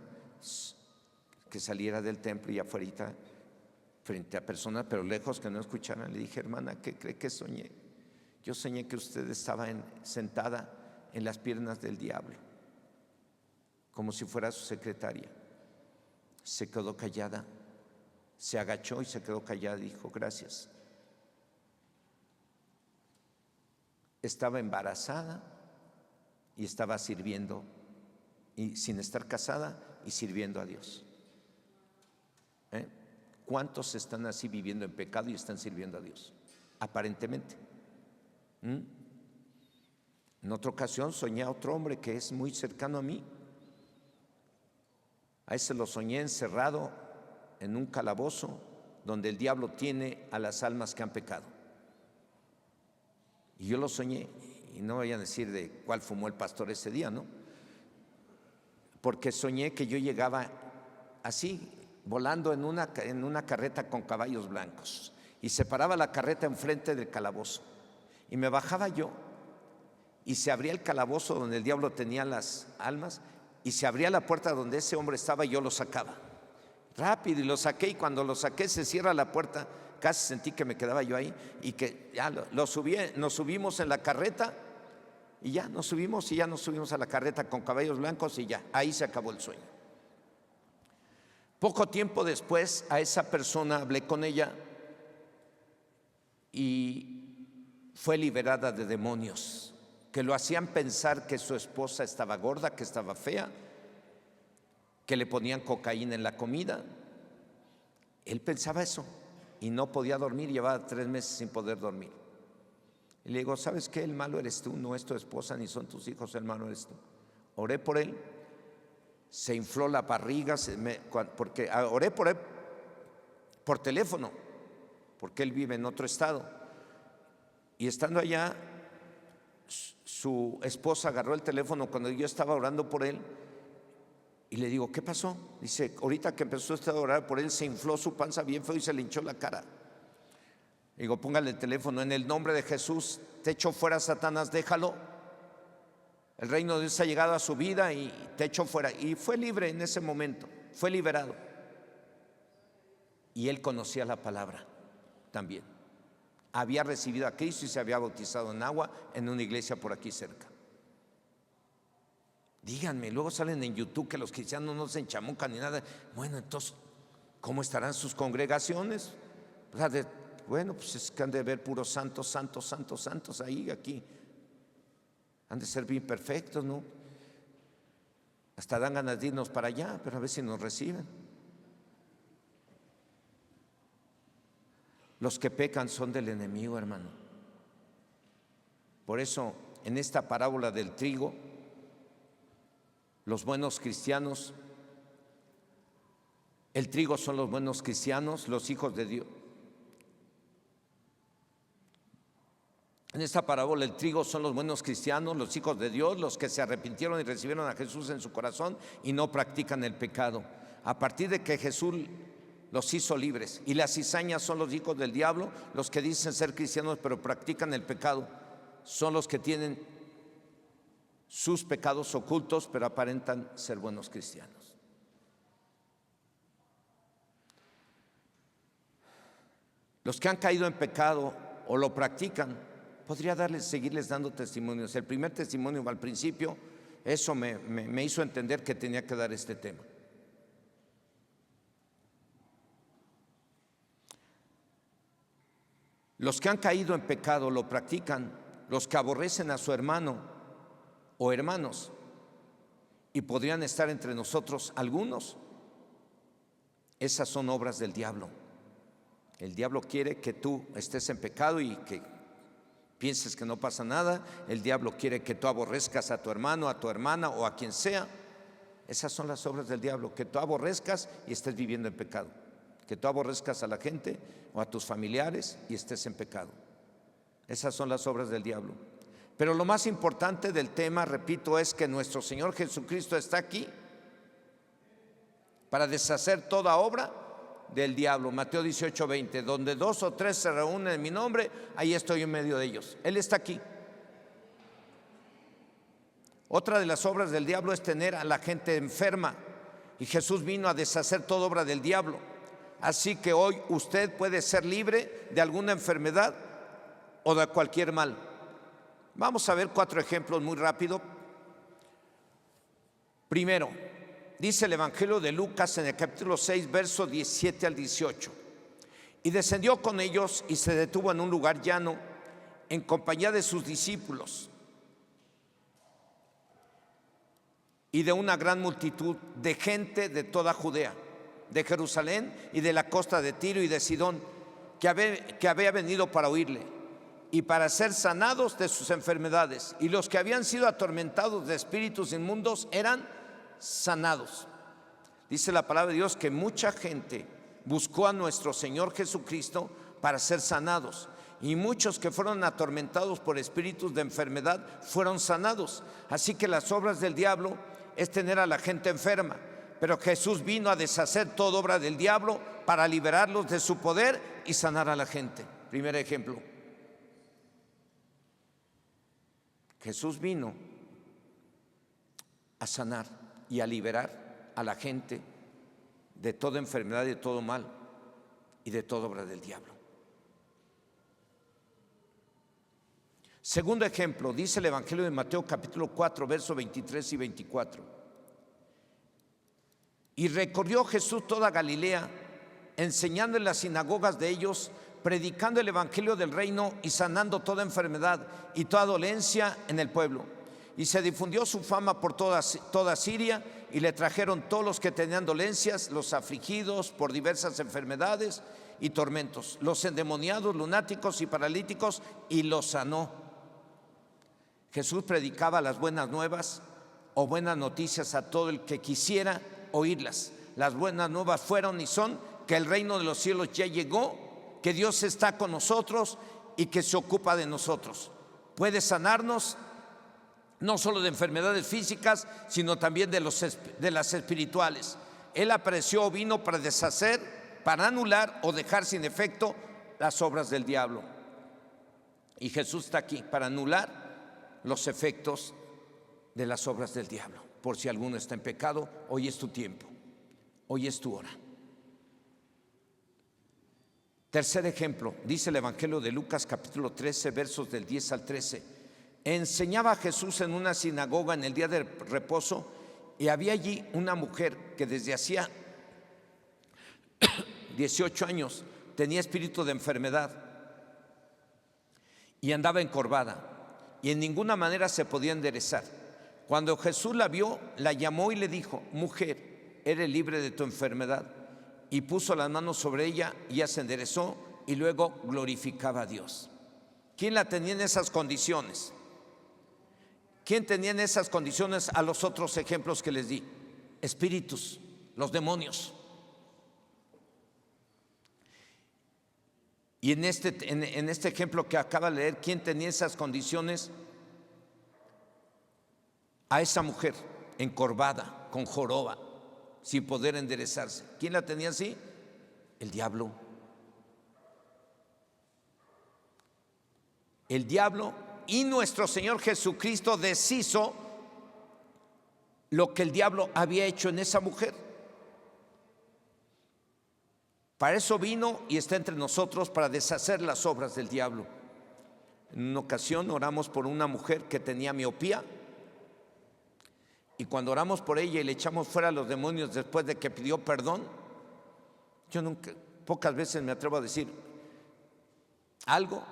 A: que saliera del templo y afuera, frente a personas, pero lejos, que no escucharan. Le dije: hermana, ¿qué cree que soñé? Yo soñé que usted estaba sentada en las piernas del diablo, como si fuera su secretaria. Se quedó callada, se agachó y se quedó callada y dijo: gracias. Estaba embarazada y estaba sirviendo, y sin estar casada, y sirviendo a Dios. ¿Cuántos están así viviendo en pecado y están sirviendo a Dios? Aparentemente. En otra ocasión soñé a otro hombre que es muy cercano a mí. A ese lo soñé encerrado en un calabozo donde el diablo tiene a las almas que han pecado. Y yo lo soñé, y no voy a decir de cuál fumó el pastor ese día, ¿no? Porque soñé que yo llegaba así, volando en una carreta con caballos blancos, y se paraba la carreta enfrente del calabozo, y me bajaba yo, y se abría el calabozo donde el diablo tenía las almas, y se abría la puerta donde ese hombre estaba, y yo lo sacaba rápido, y lo saqué, y cuando lo saqué se cierra la puerta. Casi sentí que me quedaba yo ahí, y que ya nos subimos en la carreta, y ya nos subimos a la carreta con caballos blancos, y ya, ahí se acabó el sueño. Poco tiempo después, a esa persona hablé con ella y fue liberada de demonios que lo hacían pensar que su esposa estaba gorda, que estaba fea, que le ponían cocaína en la comida. Él pensaba eso y no podía dormir, llevaba 3 meses sin poder dormir. Y le digo: ¿sabes qué? El malo eres tú, no es tu esposa ni son tus hijos, el malo eres tú. Oré por él, se infló la barriga, porque oré por él por teléfono, porque él vive en otro estado. Y estando allá, su esposa agarró el teléfono cuando yo estaba orando por él, y le digo: ¿qué pasó? Dice: ahorita que empezó usted a orar por él, se infló su panza bien feo y se le hinchó la cara. Digo: póngale el teléfono, en el nombre de Jesús, te echo fuera, Satanás, déjalo. El reino de Dios ha llegado a su vida y te echo fuera. Y fue libre en ese momento, fue liberado. Y él conocía la palabra también. Había recibido a Cristo y se había bautizado en agua en una iglesia por aquí cerca. Díganme, luego salen en YouTube que los cristianos no se enchamucan ni nada. Bueno, entonces, ¿cómo estarán sus congregaciones? O sea, bueno, pues es que han de ver puros santos, santos, santos, santos ahí, aquí. Han de ser bien perfectos, ¿no? Hasta dan ganas de irnos para allá, pero a ver si nos reciben. Los que pecan son del enemigo, hermano. Por eso, en esta parábola del trigo, los buenos cristianos, el trigo son los buenos cristianos, los hijos de Dios. En esta parábola el trigo son los buenos cristianos, los hijos de Dios, los que se arrepintieron y recibieron a Jesús en su corazón y no practican el pecado. A partir de que Jesús los hizo libres. Y las cizañas son los hijos del diablo, los que dicen ser cristianos pero practican el pecado. Son los que tienen sus pecados ocultos pero aparentan ser buenos cristianos. Los que han caído en pecado o lo practican, podría seguirles dando testimonios. El primer testimonio al principio, eso me hizo entender que tenía que dar este tema. Los que han caído en pecado lo practican, los que aborrecen a su hermano o hermanos, y podrían estar entre nosotros algunos, esas son obras del diablo. El diablo quiere que tú estés en pecado y que pienses que no pasa nada. El diablo quiere que tú aborrezcas a tu hermano, a tu hermana o a quien sea, Esas son las obras del diablo, que tú aborrezcas y estés viviendo en pecado, que tú aborrezcas a la gente o a tus familiares y estés en pecado. Esas son las obras del diablo. Pero lo más importante del tema, repito, es que nuestro Señor Jesucristo está aquí para deshacer toda obra del diablo. Mateo 18:20, donde 2 o 3 se reúnen en mi nombre, ahí estoy en medio de ellos. Él está aquí. Otra de las obras del diablo es tener a la gente enferma, y Jesús vino a deshacer toda obra del diablo. Así que hoy usted puede ser libre de alguna enfermedad o de cualquier mal. Vamos a ver 4 ejemplos muy rápido. Primero, dice el Evangelio de Lucas en el capítulo 6, versos 17 al 18. Y descendió con ellos y se detuvo en un lugar llano en compañía de sus discípulos y de una gran multitud de gente de toda Judea, de Jerusalén y de la costa de Tiro y de Sidón, que había venido para oírle y para ser sanados de sus enfermedades. Y los que habían sido atormentados de espíritus inmundos eran sanados. Dice la palabra de Dios que mucha gente buscó a nuestro Señor Jesucristo para ser sanados, y muchos que fueron atormentados por espíritus de enfermedad fueron sanados. Así que las obras del diablo es tener a la gente enferma, pero Jesús vino a deshacer toda obra del diablo para liberarlos de su poder y sanar a la gente. Primer ejemplo, Jesús vino a sanar y a liberar a la gente de toda enfermedad y de todo mal y de toda obra del diablo. Segundo ejemplo, dice el Evangelio de Mateo capítulo 4, versos 23 y 24. Y recorrió Jesús toda Galilea, enseñando en las sinagogas de ellos, predicando el evangelio del reino y sanando toda enfermedad y toda dolencia en el pueblo. Y se difundió su fama por toda Siria, y le trajeron todos los que tenían dolencias, los afligidos por diversas enfermedades y tormentos, los endemoniados, lunáticos y paralíticos, y los sanó. Jesús predicaba las buenas nuevas o buenas noticias a todo el que quisiera oírlas. Las buenas nuevas fueron y son que el reino de los cielos ya llegó, que Dios está con nosotros y que se ocupa de nosotros. Puede sanarnos no solo de enfermedades físicas, sino también de las espirituales. Él apareció, vino para deshacer, para anular o dejar sin efecto las obras del diablo. Y Jesús está aquí para anular los efectos de las obras del diablo. Por si alguno está en pecado, hoy es tu tiempo, hoy es tu hora. Tercer ejemplo, dice el Evangelio de Lucas capítulo 13, versos del 10 al 13. Enseñaba Jesús en una sinagoga en el día de reposo, y había allí una mujer que desde hacía 18 años tenía espíritu de enfermedad y andaba encorvada, y en ninguna manera se podía enderezar. Cuando Jesús la vio, la llamó y le dijo: mujer, eres libre de tu enfermedad. Y puso las manos sobre ella y ella se enderezó, y luego glorificaba a Dios. ¿Quién la tenía en esas condiciones? ¿Quién tenía en esas condiciones a los otros ejemplos que les di? Espíritus, los demonios. Y en este ejemplo que acaba de leer, ¿quién tenía esas condiciones? A esa mujer encorvada, con joroba, sin poder enderezarse. ¿Quién la tenía así? El diablo. El diablo, y nuestro Señor Jesucristo deshizo lo que el diablo había hecho en esa mujer. Para eso vino y está entre nosotros, para deshacer las obras del diablo. En una ocasión oramos por una mujer que tenía miopía, y cuando oramos por ella y le echamos fuera a los demonios después de que pidió perdón, yo pocas veces me atrevo a decir algo,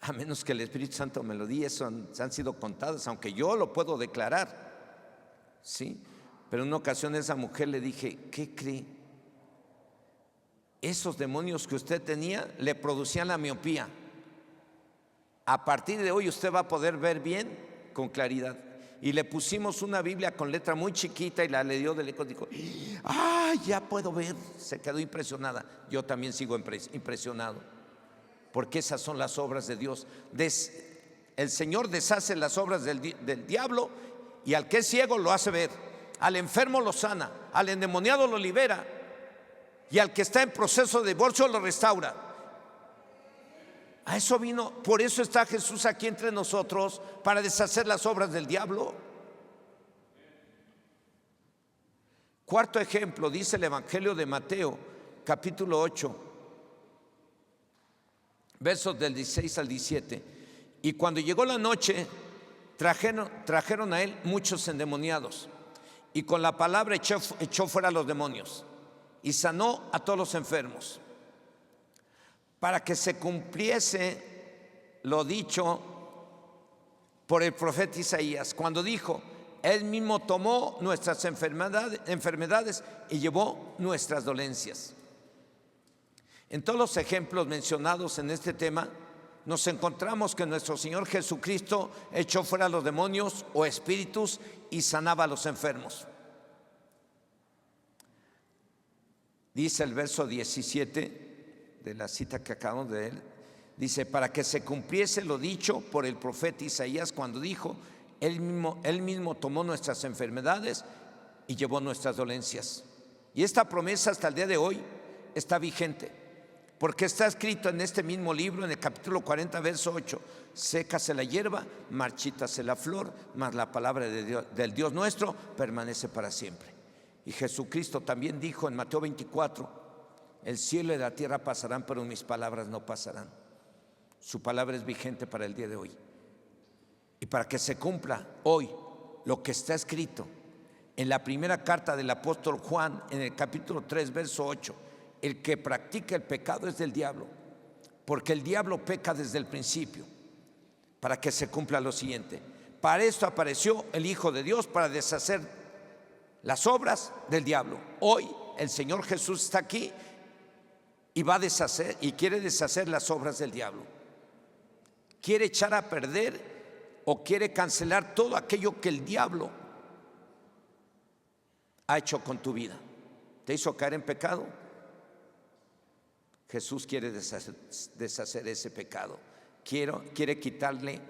A: a menos que el Espíritu Santo me lo diga. Eso han sido contadas, aunque yo lo puedo declarar, ¿sí? Pero en una ocasión a esa mujer le dije: ¿qué cree? Esos demonios que usted tenía le producían la miopía. A partir de hoy usted va a poder ver bien con claridad. y le pusimos una Biblia con letra muy chiquita y la leyó de lejos. Dijo: ya puedo ver. Se quedó impresionada. Yo también sigo impresionado, porque esas son las obras de Dios. El Señor deshace las obras del diablo, y al que es ciego lo hace ver, al enfermo lo sana, al endemoniado lo libera, y al que está en proceso de divorcio lo restaura. A eso vino. Por eso está Jesús aquí entre nosotros, para deshacer las obras del diablo. Cuarto ejemplo, dice el Evangelio de Mateo, capítulo 8, versos del 16 al 17. Y cuando llegó la noche, trajeron a él muchos endemoniados, y con la palabra echó fuera a los demonios, y sanó a todos los enfermos, para que se cumpliese lo dicho por el profeta Isaías, cuando dijo: Él mismo tomó nuestras enfermedades y llevó nuestras dolencias. En todos los ejemplos mencionados en este tema, nos encontramos que nuestro Señor Jesucristo echó fuera a los demonios o espíritus y sanaba a los enfermos. Dice el verso 17 de la cita que acabamos de leer, dice: para que se cumpliese lo dicho por el profeta Isaías, cuando dijo: Él mismo tomó nuestras enfermedades y llevó nuestras dolencias. Y esta promesa hasta el día de hoy está vigente, porque está escrito en este mismo libro, en el capítulo 40, verso 8: sécase la hierba, marchítase la flor, mas la palabra del Dios nuestro permanece para siempre. Y Jesucristo también dijo en Mateo 24: el cielo y la tierra pasarán, pero mis palabras no pasarán. Su palabra es vigente para el día de hoy. Y para que se cumpla hoy lo que está escrito en la primera carta del apóstol Juan, en el capítulo 3, verso 8: el que practica el pecado es del diablo, porque el diablo peca desde el principio. Para que se cumpla lo siguiente: para esto apareció el Hijo de Dios, para deshacer las obras del diablo. Hoy el Señor Jesús está aquí y va a deshacer, y quiere deshacer las obras del diablo. Quiere echar a perder o quiere cancelar todo aquello que el diablo ha hecho con tu vida. ¿Te hizo caer en pecado? Jesús quiere deshacer ese pecado. Quiere quitarle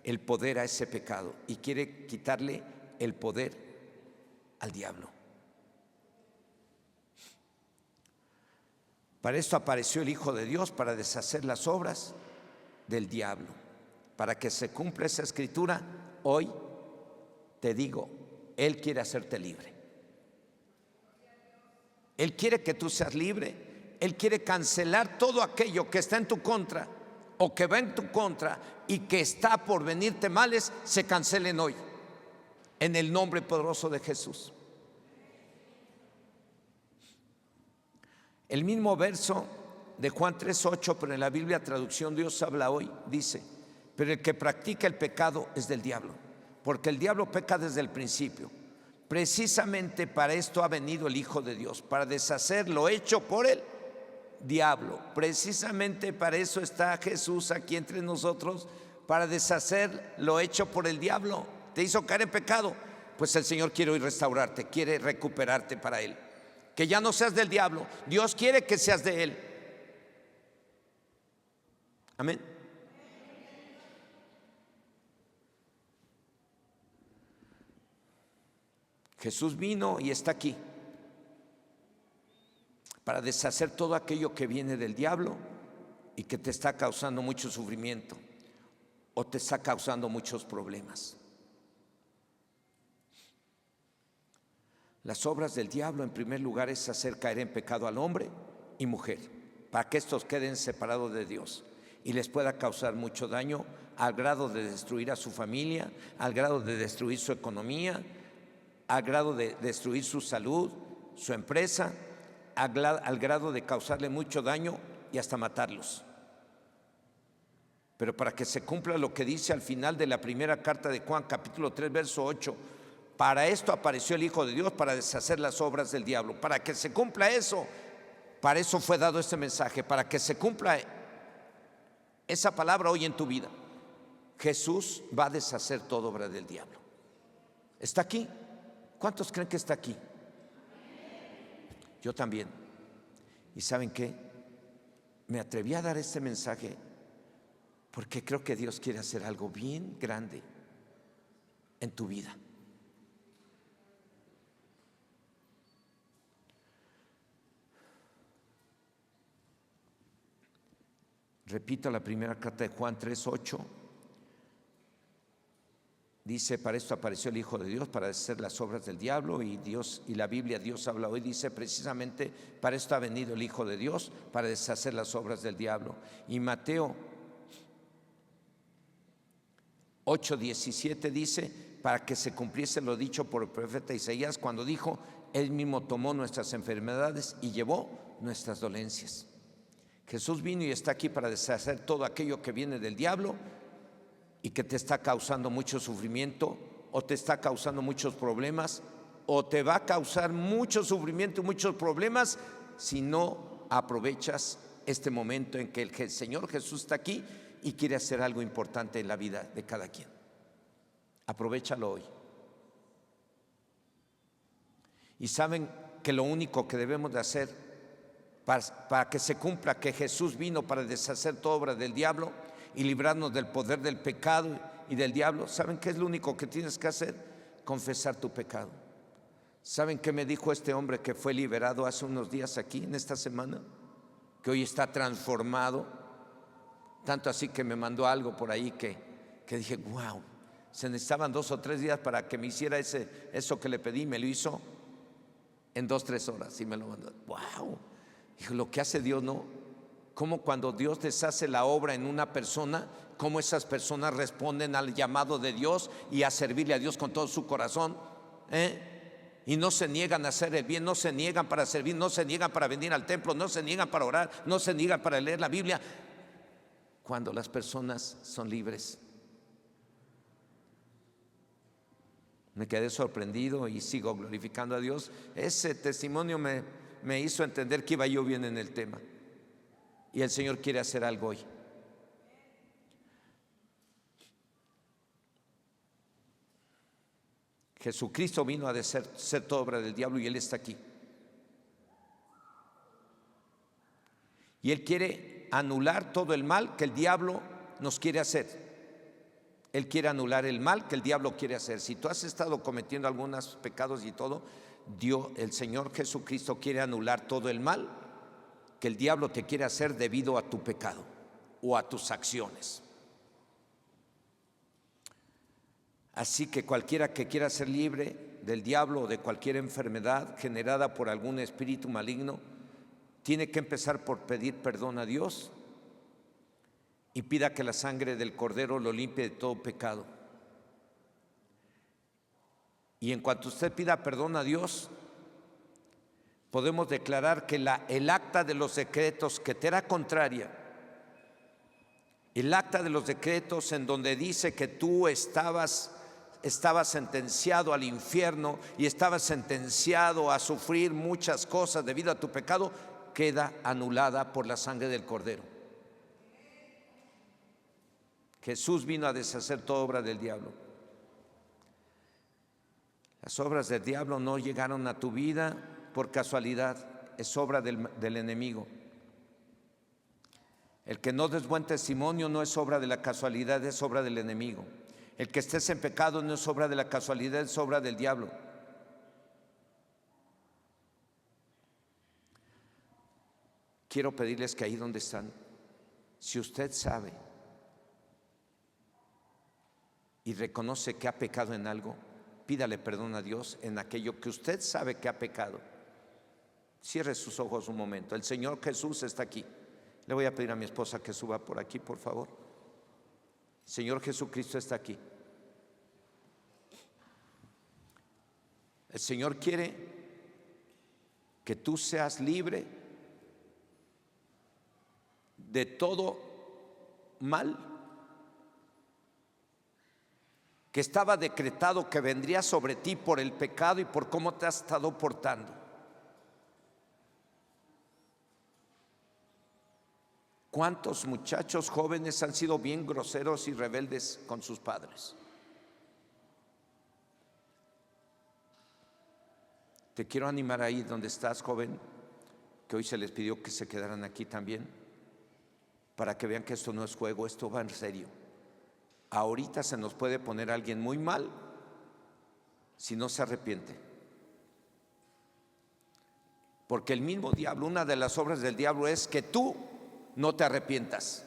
A: el poder a ese pecado, y quiere quitarle el poder al diablo. Para esto apareció el Hijo de Dios, para deshacer las obras del diablo. Para que se cumpla esa escritura, hoy te digo: Él quiere hacerte libre. Él quiere que tú seas libre. Él quiere cancelar todo aquello que está en tu contra o que va en tu contra y que está por venirte males, se cancelen hoy, en el nombre poderoso de Jesús. El mismo verso de Juan 3:8, pero en la Biblia traducción Dios habla hoy, dice: pero el que practica el pecado es del diablo, porque el diablo peca desde el principio. Precisamente para esto ha venido el Hijo de Dios, para deshacer lo hecho por el diablo. Precisamente para eso está Jesús aquí entre nosotros, para deshacer lo hecho por el diablo. ¿Te hizo caer en pecado? Pues el Señor quiere hoy restaurarte, quiere recuperarte para Él. Que ya no seas del diablo. Dios quiere que seas de Él. Amén. Jesús vino y está aquí para deshacer todo aquello que viene del diablo y que te está causando mucho sufrimiento o te está causando muchos problemas. Las obras del diablo, en primer lugar, es hacer caer en pecado al hombre y mujer, para que estos queden separados de Dios y les pueda causar mucho daño, al grado de destruir a su familia, al grado de destruir su economía, al grado de destruir su salud, su empresa, al grado de causarle mucho daño y hasta matarlos. Pero para que se cumpla lo que dice al final de la primera carta de Juan, capítulo 3, verso 8: para esto apareció el Hijo de Dios, para deshacer las obras del diablo. Para que se cumpla eso, para eso fue dado este mensaje, para que se cumpla esa palabra hoy en tu vida. Jesús va a deshacer toda obra del diablo. ¿Está aquí? ¿Cuántos creen que está aquí? Yo también. ¿Y saben qué? Me atreví a dar este mensaje porque creo que Dios quiere hacer algo bien grande en tu vida. Repito la primera carta de Juan 3:8. Dice: para esto apareció el Hijo de Dios, para deshacer las obras del diablo. Y la Biblia, Dios habla hoy, dice precisamente: para esto ha venido el Hijo de Dios, para deshacer las obras del diablo. Y Mateo 8:17 dice: para que se cumpliese lo dicho por el profeta Isaías, cuando dijo: Él mismo tomó nuestras enfermedades y llevó nuestras dolencias. Jesús vino y está aquí para deshacer todo aquello que viene del diablo y que te está causando mucho sufrimiento, o te está causando muchos problemas, o te va a causar mucho sufrimiento y muchos problemas si no aprovechas este momento en que el Señor Jesús está aquí y quiere hacer algo importante en la vida de cada quien. Aprovéchalo hoy. Y saben que lo único que debemos de hacer para que se cumpla que Jesús vino para deshacer toda obra del diablo y librarnos del poder del pecado y del diablo, ¿saben qué es lo único que tienes que hacer? Confesar tu pecado. ¿Saben qué me dijo este hombre que fue liberado hace unos días aquí, en esta semana? Que hoy está transformado, tanto así que me mandó algo por ahí que dije: wow, se necesitaban 2 o 3 días para que me hiciera eso que le pedí. Me lo hizo en 2 o 3 horas y me lo mandó. Wow, dijo: lo que hace Dios, ¿no? Cómo cuando Dios deshace la obra en una persona, cómo esas personas responden al llamado de Dios y a servirle a Dios con todo su corazón, y no se niegan a hacer el bien, no se niegan para servir, no se niegan para venir al templo, no se niegan para orar, no se niegan para leer la Biblia. Cuando las personas son libres. Me quedé sorprendido y sigo glorificando a Dios. Ese testimonio me hizo entender que iba yo bien en el tema. Y el Señor quiere hacer algo hoy. Jesucristo vino a deshacer toda obra del diablo y Él está aquí. Y Él quiere anular todo el mal que el diablo nos quiere hacer. Él quiere anular el mal que el diablo quiere hacer. Si tú has estado cometiendo algunos pecados y todo, el Señor Jesucristo quiere anular todo el mal que el diablo te quiere hacer debido a tu pecado o a tus acciones. Así que cualquiera que quiera ser libre del diablo o de cualquier enfermedad generada por algún espíritu maligno, tiene que empezar por pedir perdón a Dios y pida que la sangre del Cordero lo limpie de todo pecado. Y en cuanto usted pida perdón a Dios, podemos declarar que el acta de los decretos que te era contraria, el acta de los decretos en donde dice que tú estabas sentenciado al infierno y estabas sentenciado a sufrir muchas cosas debido a tu pecado, queda anulada por la sangre del Cordero. Jesús vino a deshacer toda obra del diablo. Las obras del diablo no llegaron a tu vida por casualidad, es obra del enemigo. El que no des buen testimonio no es obra de la casualidad, es obra del enemigo. El que estés en pecado no es obra de la casualidad, es obra del diablo. Quiero pedirles que ahí donde están, si usted sabe y reconoce que ha pecado en algo, pídale perdón a Dios en aquello que usted sabe que ha pecado. Cierre sus ojos un momento. El Señor Jesús está aquí. Le voy a pedir a mi esposa que suba por aquí, por favor. El Señor Jesucristo está aquí. El Señor quiere que tú seas libre de todo mal que estaba decretado que vendría sobre ti por el pecado y por cómo te has estado portando. ¿Cuántos muchachos jóvenes han sido bien groseros y rebeldes con sus padres? Te quiero animar ahí donde estás, joven, que hoy se les pidió que se quedaran aquí también, para que vean que esto no es juego, esto va en serio. Ahorita se nos puede poner alguien muy mal si no se arrepiente. Porque el mismo diablo, una de las obras del diablo es que tú no te arrepientas.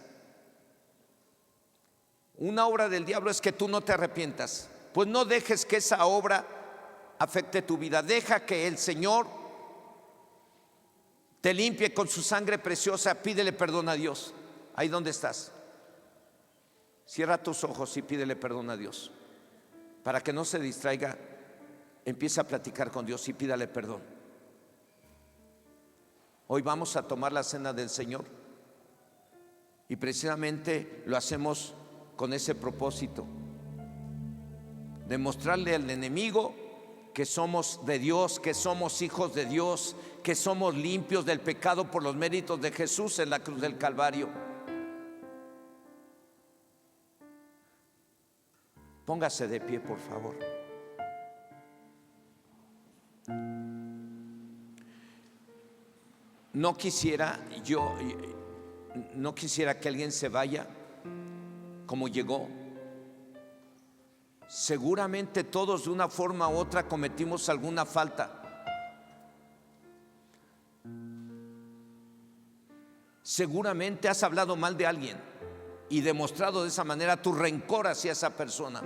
A: Una obra del diablo es que tú no te arrepientas. Pues no dejes que esa obra afecte tu vida. Deja que el Señor te limpie con su sangre preciosa. Pídele perdón a Dios. Ahí donde estás, cierra tus ojos y pídele perdón a Dios. Para que no se distraiga, empieza a platicar con Dios y pídale perdón. Hoy vamos a tomar la cena del Señor y precisamente lo hacemos con ese propósito, de mostrarle al enemigo que somos de Dios, que somos hijos de Dios, que somos limpios del pecado por los méritos de Jesús en la cruz del Calvario. Póngase de pie, por favor. No quisiera que alguien se vaya como llegó. Seguramente todos de una forma u otra cometimos alguna falta. Seguramente has hablado mal de alguien y demostrado de esa manera tu rencor hacia esa persona.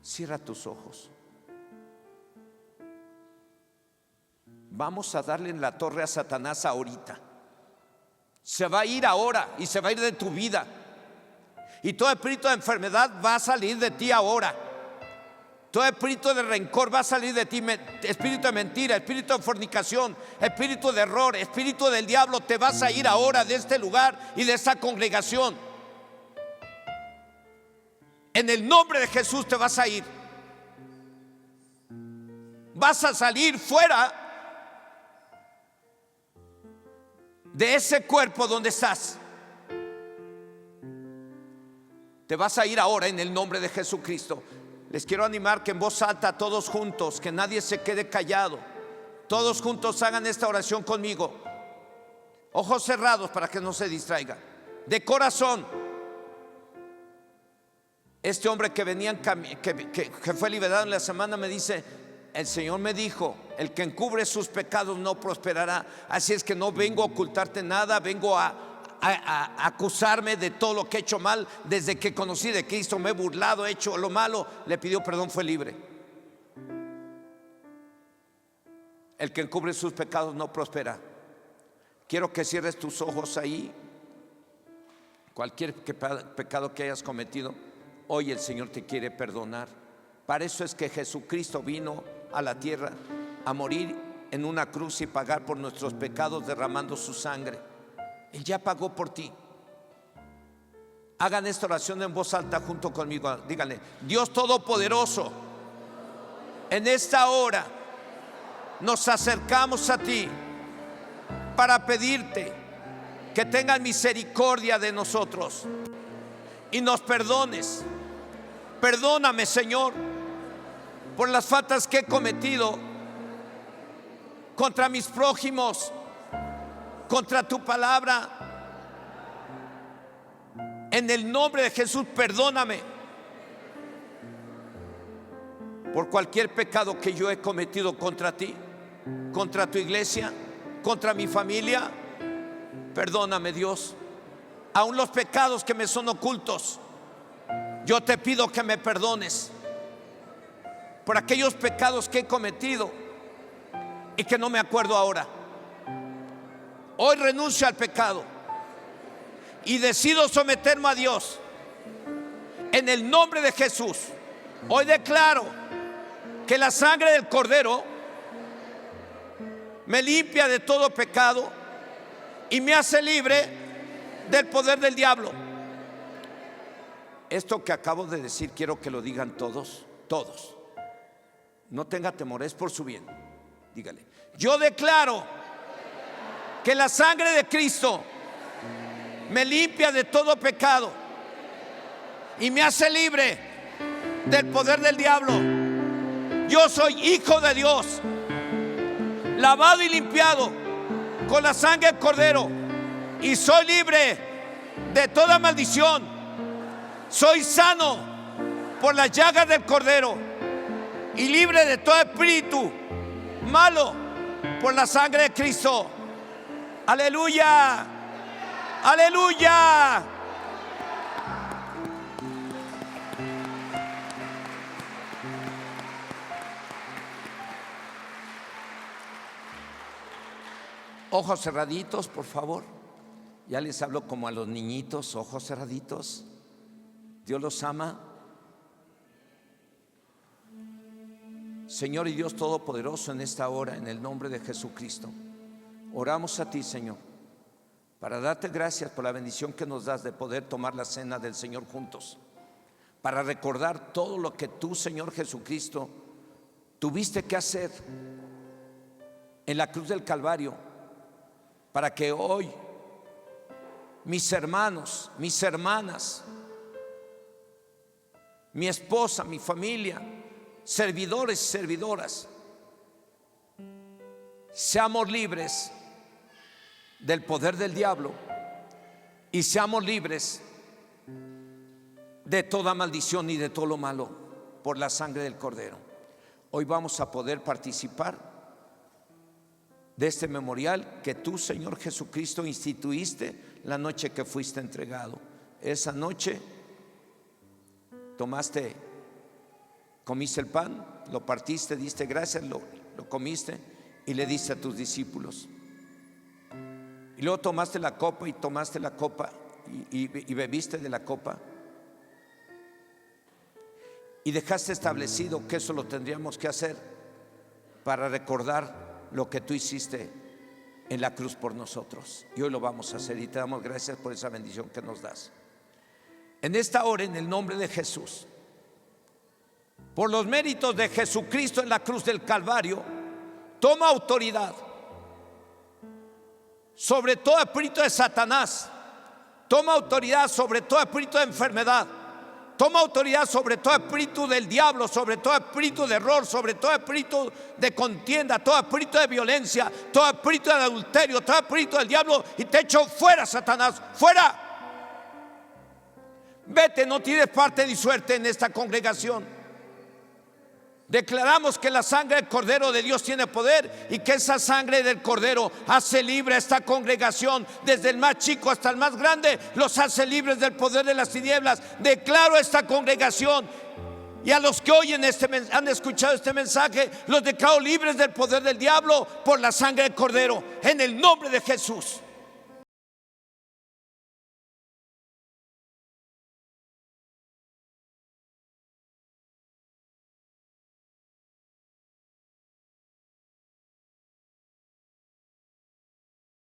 A: Cierra tus ojos. Vamos a darle en la torre a Satanás ahorita. Se va a ir ahora y se va a ir de tu vida. Y todo espíritu de enfermedad va a salir de ti ahora. Todo espíritu de rencor va a salir de ti. Espíritu de mentira, espíritu de fornicación, espíritu de error, espíritu del diablo, te vas a ir ahora de este lugar y de esta congregación. En el nombre de Jesús te vas a ir. Vas a salir fuera de ese cuerpo donde estás. Te vas a ir ahora en el nombre de Jesucristo. Les quiero animar que en voz alta, todos juntos, que nadie se quede callado, todos juntos hagan esta oración conmigo. Ojos cerrados para que no se distraigan. De corazón. Este hombre que venía que fue liberado en la semana me dice: el Señor me dijo, el que encubre sus pecados no prosperará. Así es que no vengo a ocultarte nada, vengo a acusarme de todo lo que he hecho mal. Desde que conocí de Cristo me he burlado, he hecho lo malo. Le pidió perdón, fue libre. El que encubre sus pecados no prospera. Quiero que cierres tus ojos ahí. Cualquier pecado que hayas cometido, hoy el Señor te quiere perdonar. Para eso es que Jesucristo vino a la tierra a morir en una cruz y pagar por nuestros pecados derramando su sangre. Él ya pagó por ti. Hagan esta oración en voz alta junto conmigo. Díganle: Dios Todopoderoso, en esta hora nos acercamos a ti para pedirte que tengas misericordia de nosotros y nos perdones. Perdóname, Señor, por las faltas que he cometido contra mis prójimos, contra tu palabra. En el nombre de Jesús, perdóname por cualquier pecado que yo he cometido contra ti, contra tu iglesia, contra mi familia. Perdóname, Dios, aun los pecados que me son ocultos. Yo te pido que me perdones por aquellos pecados que he cometido y que no me acuerdo ahora. Hoy renuncio al pecado y decido someterme a Dios. En el nombre de Jesús, hoy declaro que la sangre del Cordero me limpia de todo pecado y me hace libre del poder del diablo. Esto que acabo de decir quiero que lo digan todos, todos. No tenga temor, es por su bien. Dígale: yo declaro que la sangre de Cristo me limpia de todo pecado y me hace libre del poder del diablo. Yo soy hijo de Dios, lavado y limpiado con la sangre del Cordero, y soy libre de toda maldición. Soy sano por las llagas del Cordero y libre de todo espíritu malo por la sangre de Cristo. Aleluya, aleluya. Ojos cerraditos, por favor. Ya les hablo como a los niñitos, ojos cerraditos. Dios los ama. Señor y Dios Todopoderoso, en esta hora, en el nombre de Jesucristo, oramos a ti, Señor, para darte gracias por la bendición que nos das de poder tomar la cena del Señor juntos, para recordar todo lo que tú, Señor Jesucristo, tuviste que hacer en la cruz del Calvario, para que hoy mis hermanos, mis hermanas, mi esposa, mi familia, servidores y servidoras, seamos libres del poder del diablo y seamos libres de toda maldición y de todo lo malo por la sangre del Cordero. Hoy vamos a poder participar de este memorial que tú, Señor Jesucristo, instituiste la noche que fuiste entregado. Esa noche comiste el pan, lo partiste, diste gracias, lo comiste y le diste a tus discípulos. Y luego tomaste la copa y bebiste de la copa y dejaste establecido que eso lo tendríamos que hacer para recordar lo que tú hiciste en la cruz por nosotros. Y hoy lo vamos a hacer y te damos gracias por esa bendición que nos das. En esta hora, en el nombre de Jesús, por los méritos de Jesucristo en la cruz del Calvario, toma autoridad sobre todo espíritu de Satanás, toma autoridad sobre todo espíritu de enfermedad, toma autoridad sobre todo espíritu del diablo, sobre todo espíritu de error, sobre todo espíritu de contienda, todo espíritu de violencia, todo espíritu de adulterio, todo espíritu del diablo, y te echo fuera, Satanás, fuera. Vete, no tienes parte ni suerte en esta congregación. Declaramos que la sangre del Cordero de Dios tiene poder y que esa sangre del Cordero hace libre a esta congregación, desde el más chico hasta el más grande, los hace libres del poder de las tinieblas. Declaro a esta congregación y a los que oyen han escuchado este mensaje, los declaro libres del poder del diablo por la sangre del Cordero, en el nombre de Jesús.